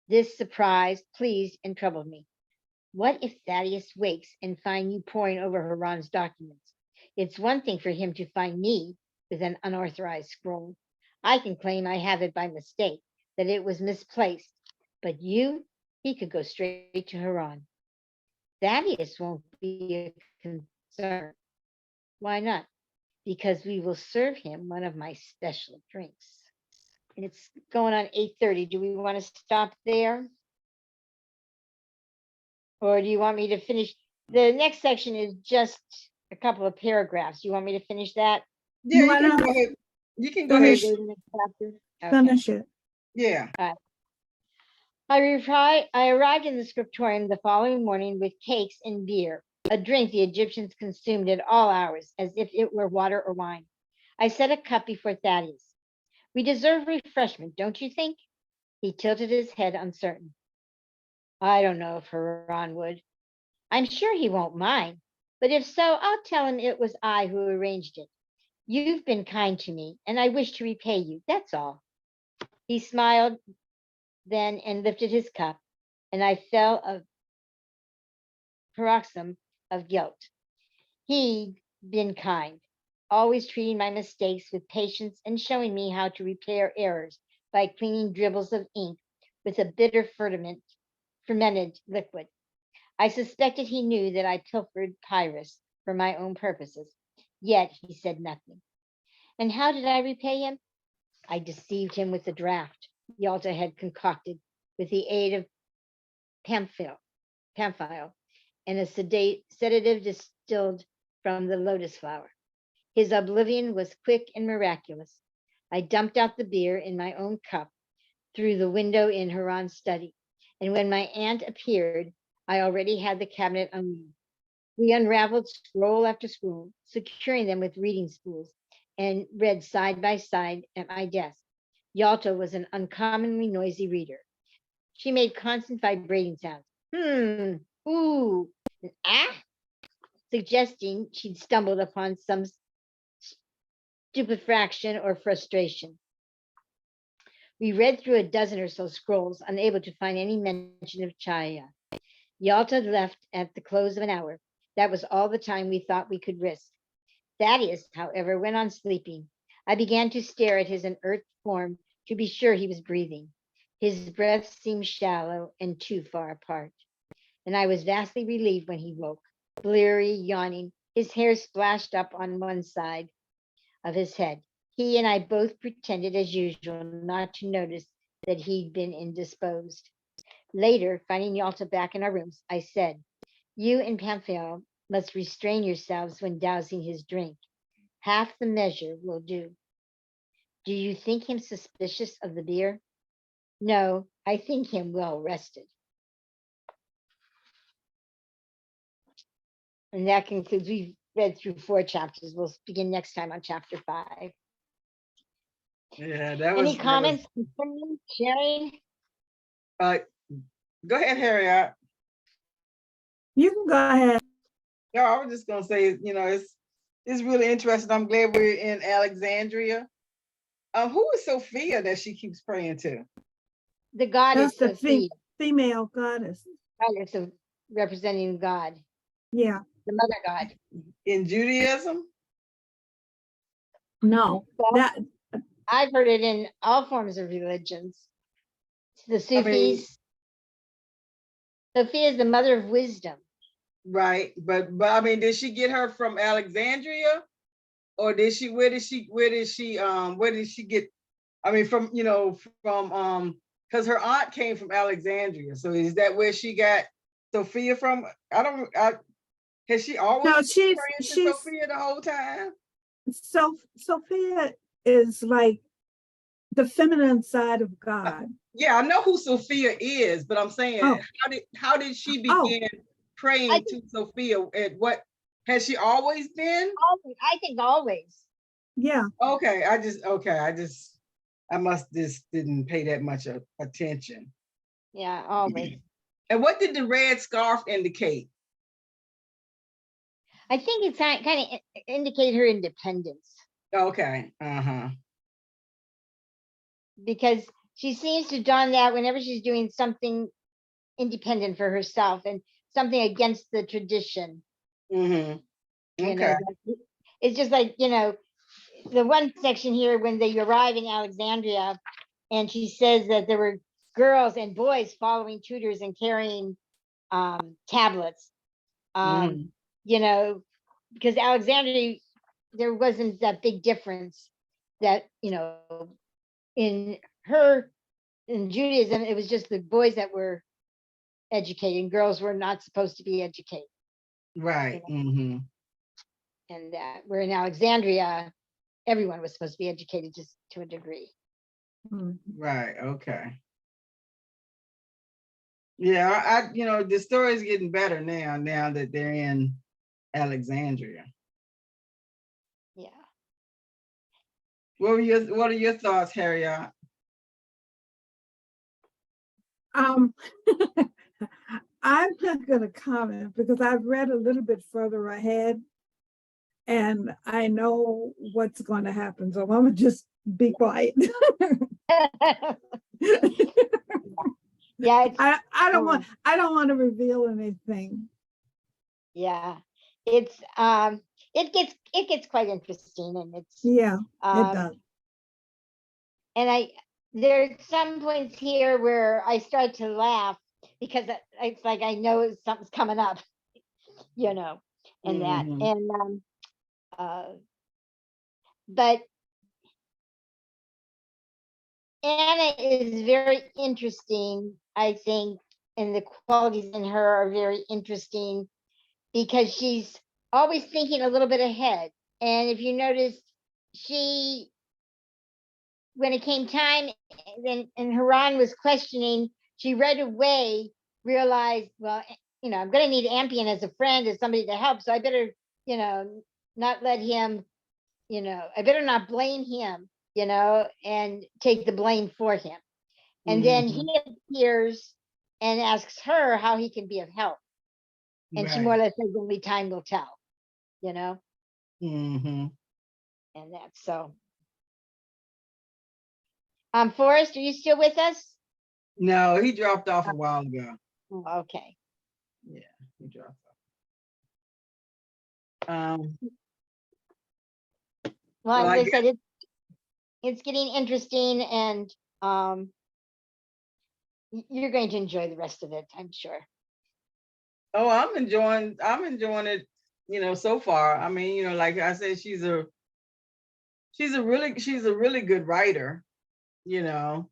Speaker 2: This surprised, pleased, and troubled me. What if Thaddeus wakes and find you poring over Haran's documents? It's one thing for him to find me with an unauthorized scroll. I can claim I have it by mistake, that it was misplaced. But you, he could go straight to Haran. Thaddeus won't be a concern. Why not? Because we will serve him one of my special drinks. And it's going on 8:30. Do we want to stop there? Or do you want me to finish? The next section is just a couple of paragraphs. You want me to finish that?
Speaker 1: Yeah, you
Speaker 4: Why
Speaker 1: can
Speaker 4: not?
Speaker 1: go ahead. You can go ahead.
Speaker 4: Finish,
Speaker 2: Go to the next chapter? Okay.
Speaker 4: finish it.
Speaker 1: Yeah.
Speaker 2: I arrived in the scriptorium the following morning with cakes and beer, a drink the Egyptians consumed at all hours, as if it were water or wine. I set a cup before Thaddeus. We deserve refreshment, don't you think? He tilted his head uncertain. I don't know if Haran would. I'm sure he won't mind, but if so, I'll tell him it was I who arranged it. You've been kind to me, and I wish to repay you, that's all. He smiled then and lifted his cup, and I felt a paroxysm of guilt. He'd been kind, always treating my mistakes with patience and showing me how to repair errors by cleaning dribbles of ink with a bitter fermented liquid. I suspected he knew that I pilfered Pyrrhus for my own purposes, yet he said nothing. And how did I repay him? I deceived him with the draft Yalta had concocted with the aid of pamphile and a sedative distilled from the lotus flower. His oblivion was quick and miraculous. I dumped out the beer in my own cup through the window in Haran's study, and when my aunt appeared, I already had the cabinet unmoved. We unraveled scroll after scroll, securing them with reading spools, and read side by side at my desk. Yalta was an uncommonly noisy reader. She made constant vibrating sounds. Ooh, and ah, suggesting she'd stumbled upon some stupefaction or frustration. We read through a dozen or so scrolls, unable to find any mention of Chaya. Yalta left at the close of an hour. That was all the time we thought we could risk. Thaddeus, however, went on sleeping. I began to stare at his inert form to be sure he was breathing. His breath seemed shallow and too far apart. And I was vastly relieved when he woke, bleary, yawning, his hair splashed up on one side of his head. He and I both pretended as usual not to notice that he'd been indisposed. Later, finding Yalta back in our rooms, I said, you and Pamphile must restrain yourselves when dousing his drink. Half the measure will do. Do you think him suspicious of the beer? No, I think him well rested. And that concludes, we've read through 4 chapters. We'll begin next time on chapter 5.
Speaker 1: Yeah, that
Speaker 2: Any
Speaker 1: was.
Speaker 2: comments, concerning, sharing?
Speaker 1: Go ahead, Harriet.
Speaker 4: You can go ahead.
Speaker 1: No, I was just gonna say, it's It's really interesting. I'm glad we're in Alexandria. Who is Sophia that she keeps praying to?
Speaker 2: The
Speaker 4: That's
Speaker 2: goddess
Speaker 4: the
Speaker 2: Sophia,
Speaker 4: female goddess.
Speaker 2: goddess of representing God,
Speaker 4: Yeah.
Speaker 2: the mother God.
Speaker 1: In Judaism?
Speaker 4: No,
Speaker 2: Well,
Speaker 4: that
Speaker 2: I've heard it in all forms of religions. The
Speaker 1: I mean,
Speaker 2: Sufis. Sophia is the mother of wisdom.
Speaker 1: right, but I mean, did she get her from Alexandria, or did she? Where did she get? I mean, from from because her aunt came from Alexandria, so is that where she got Sophia from? Has she always
Speaker 4: no,
Speaker 1: been
Speaker 4: she's
Speaker 1: praying to
Speaker 4: she's
Speaker 1: Sophia the whole time?
Speaker 4: Sophia is like the feminine side of God.
Speaker 1: Yeah, I know who Sophia is, but I'm saying,
Speaker 4: Oh,
Speaker 1: how did she
Speaker 4: oh,
Speaker 1: begin
Speaker 2: I
Speaker 1: praying
Speaker 2: think
Speaker 1: to Sophia? At what has she always been?
Speaker 2: always. I think always.
Speaker 4: yeah.
Speaker 1: Okay, I must just didn't pay that much attention.
Speaker 2: Yeah, always.
Speaker 1: And what did the red scarf indicate?
Speaker 2: I think it's kind of indicate her independence,
Speaker 1: Okay, uh-huh.
Speaker 2: because she seems to don that whenever she's doing something independent for herself and something against the tradition.
Speaker 1: Mm-hmm.
Speaker 2: You
Speaker 1: Okay.
Speaker 2: know, it's just like, the one section here when they arrive in Alexandria, and she says that there were girls and boys following tutors and carrying tablets.
Speaker 1: Mm-hmm.
Speaker 2: Because Alexandria, there wasn't that big difference that, in Judaism, it was just the boys that were educated, and girls were not supposed to be educated.
Speaker 1: Right. Mm-hmm.
Speaker 2: And that where in Alexandria, everyone was supposed to be educated just to a degree.
Speaker 1: Right. Okay. Yeah, the story is getting better now that they're in Alexandria.
Speaker 2: Yeah.
Speaker 1: What are your thoughts, Harriet?
Speaker 4: Um, I'm not going to comment because I've read a little bit further ahead, and I know what's going to happen. So I'm gonna just be quiet.
Speaker 2: Yeah,
Speaker 4: I don't want to reveal anything.
Speaker 2: yeah, it's it gets quite interesting, and it's
Speaker 4: Yeah, it does.
Speaker 2: and there's some points here where I start to laugh because it's like I know something's coming up, and that,
Speaker 1: Mhm.
Speaker 2: and but Anna is very interesting, I think, and the qualities in her are very interesting because she's always thinking a little bit ahead. And if you notice, she, when it came time, and Haran was questioning, she right away realized, well, I'm going to need Ampian as a friend, as somebody to help. So I better, not let him, I better not blame him, and take the blame for him. And then he appears and asks her how he can be of help. And she more or
Speaker 1: Right.
Speaker 2: less says, only time will tell,
Speaker 1: Mm-hmm.
Speaker 2: and that's so. Forrest, are you still with us?
Speaker 1: No, he dropped off a while ago.
Speaker 2: Okay.
Speaker 1: Yeah, he dropped off.
Speaker 2: Well,
Speaker 1: Well,
Speaker 2: as I said, it's getting interesting, and you're going to enjoy the rest of it, I'm sure.
Speaker 1: oh, I'm enjoying it, so far. I mean, like I said, she's a really good writer,
Speaker 2: Yeah.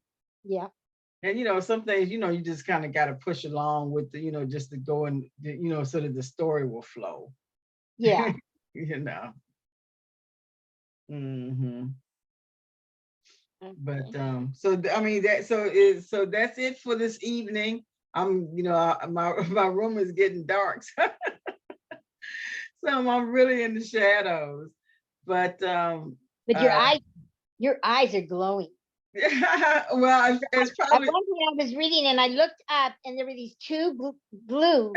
Speaker 1: and some things, you just kind of got to push along with the, just to go and, so that the story will flow.
Speaker 2: Yeah.
Speaker 1: Mm-hmm. But
Speaker 2: Okay.
Speaker 1: so that's it for this evening. My room is getting dark, so I'm really in the shadows. But
Speaker 2: But your eyes are glowing.
Speaker 1: well, it's
Speaker 2: At
Speaker 1: probably
Speaker 2: one point I was reading and I looked up and there were these two blue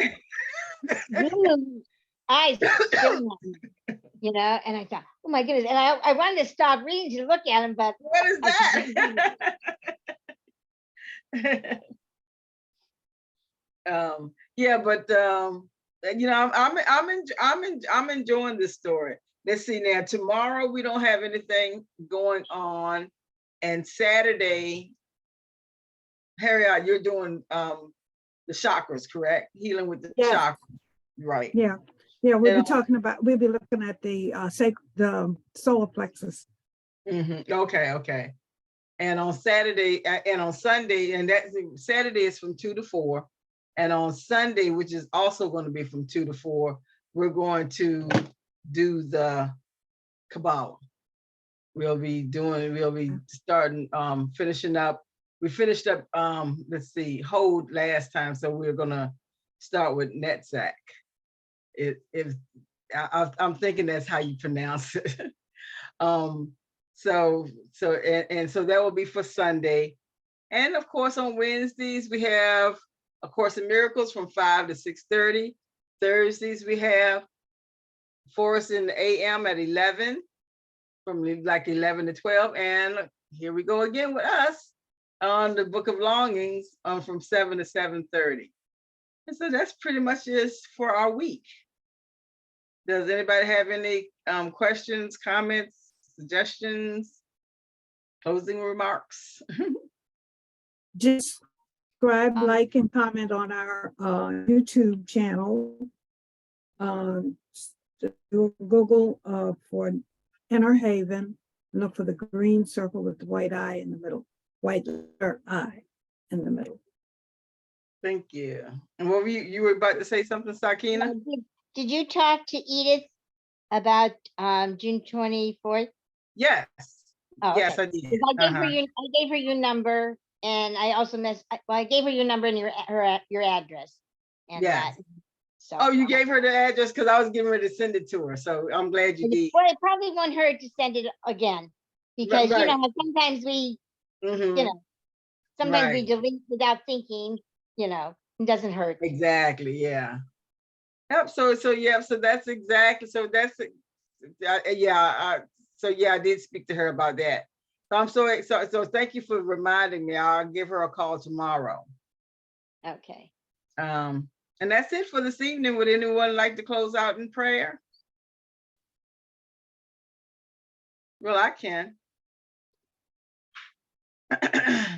Speaker 2: eyes staring at me. you know, and I thought, oh my goodness. And I wanted to stop reading to look at him, but
Speaker 1: What is
Speaker 2: I couldn't do
Speaker 1: that? Yeah, but you know, I'm enjoying this story. Let's see now. Tomorrow we don't have anything going on, and Saturday, Harriet, you're doing the chakras, correct? Healing with the
Speaker 4: Yes.
Speaker 1: chakras, right?
Speaker 4: Yeah, yeah, we'll
Speaker 1: And,
Speaker 4: be talking about, we'll be looking at the the solar plexus.
Speaker 1: Okay, okay. And on Saturday and on Sunday, and that Saturday is from 2 to 4. And on Sunday, which is also going to be from 2 to 4, we're going to do the Kabbalah. We'll be starting, finishing up. We finished up, let's see, Hold last time. So we're gonna start with Netzach. I'm thinking that's how you pronounce it. So that will be for Sunday. And of course, on Wednesdays, we have A Course in Miracles from 5 to 6:30. Thursdays, we have Forest in the AM at 11, from like 11 to 12. And here we go again with us on the Book of Longings from 7 to 7:30. And so that's pretty much it for our week. Does anybody have any questions, comments, suggestions, closing remarks?
Speaker 4: Just subscribe, like, and comment on our YouTube channel. Google for Inner Haven. Look for the green circle with the white eye in the middle, white letter I in the middle.
Speaker 1: Thank you. And what were you were about to say something, Sakina?
Speaker 2: Did you talk to Edith about June 24th?
Speaker 1: Yes.
Speaker 2: Oh,
Speaker 1: Yes,
Speaker 2: okay.
Speaker 1: I did.
Speaker 2: 'Cause I gave her your number, and I also I gave her your number and your address. And
Speaker 1: Yes.
Speaker 2: that. So
Speaker 1: Oh, you gave her the address because I was getting ready to send it to her. So I'm glad you did.
Speaker 2: Well, I probably want her to send it again, because you
Speaker 1: Right.
Speaker 2: know how sometimes we,
Speaker 1: Mhm.
Speaker 2: you know, sometimes we
Speaker 1: Right.
Speaker 2: delete without thinking, you know, it doesn't hurt.
Speaker 1: Exactly. Yeah. Yep. So yeah. So that's exactly. So that's yeah. So yeah, I did speak to her about that. So I'm so thank you for reminding me. I'll give her a call tomorrow.
Speaker 2: Okay.
Speaker 1: And that's it for this evening. Would anyone like to close out in prayer? Well, I can.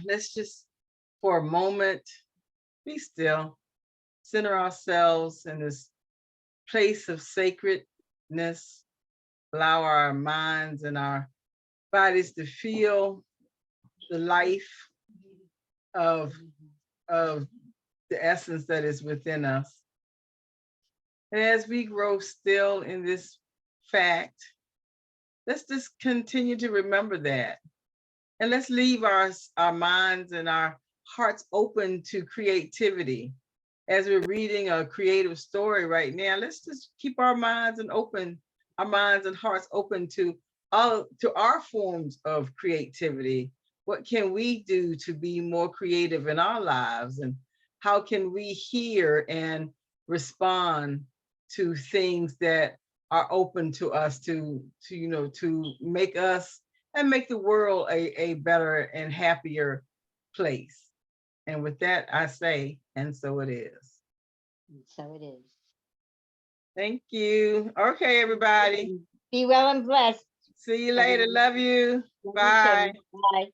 Speaker 1: Let's just, for a moment, be still, center ourselves in this place of sacredness, allow our minds and our bodies to feel the life of the essence that is within us. And as we grow still in this fact, let's just continue to remember that. And let's leave our minds and our hearts open to creativity. As we're reading a creative story right now, let's just keep our minds and hearts open to our forms of creativity. What can we do to be more creative in our lives? And how can we hear and respond to things that are open to us to make us and make the world a better and happier place? And with that, I say, and so it is.
Speaker 2: So it is.
Speaker 1: Thank you. Okay, everybody.
Speaker 2: Be well and blessed.
Speaker 1: See you later. Love you. Bye.
Speaker 2: Bye.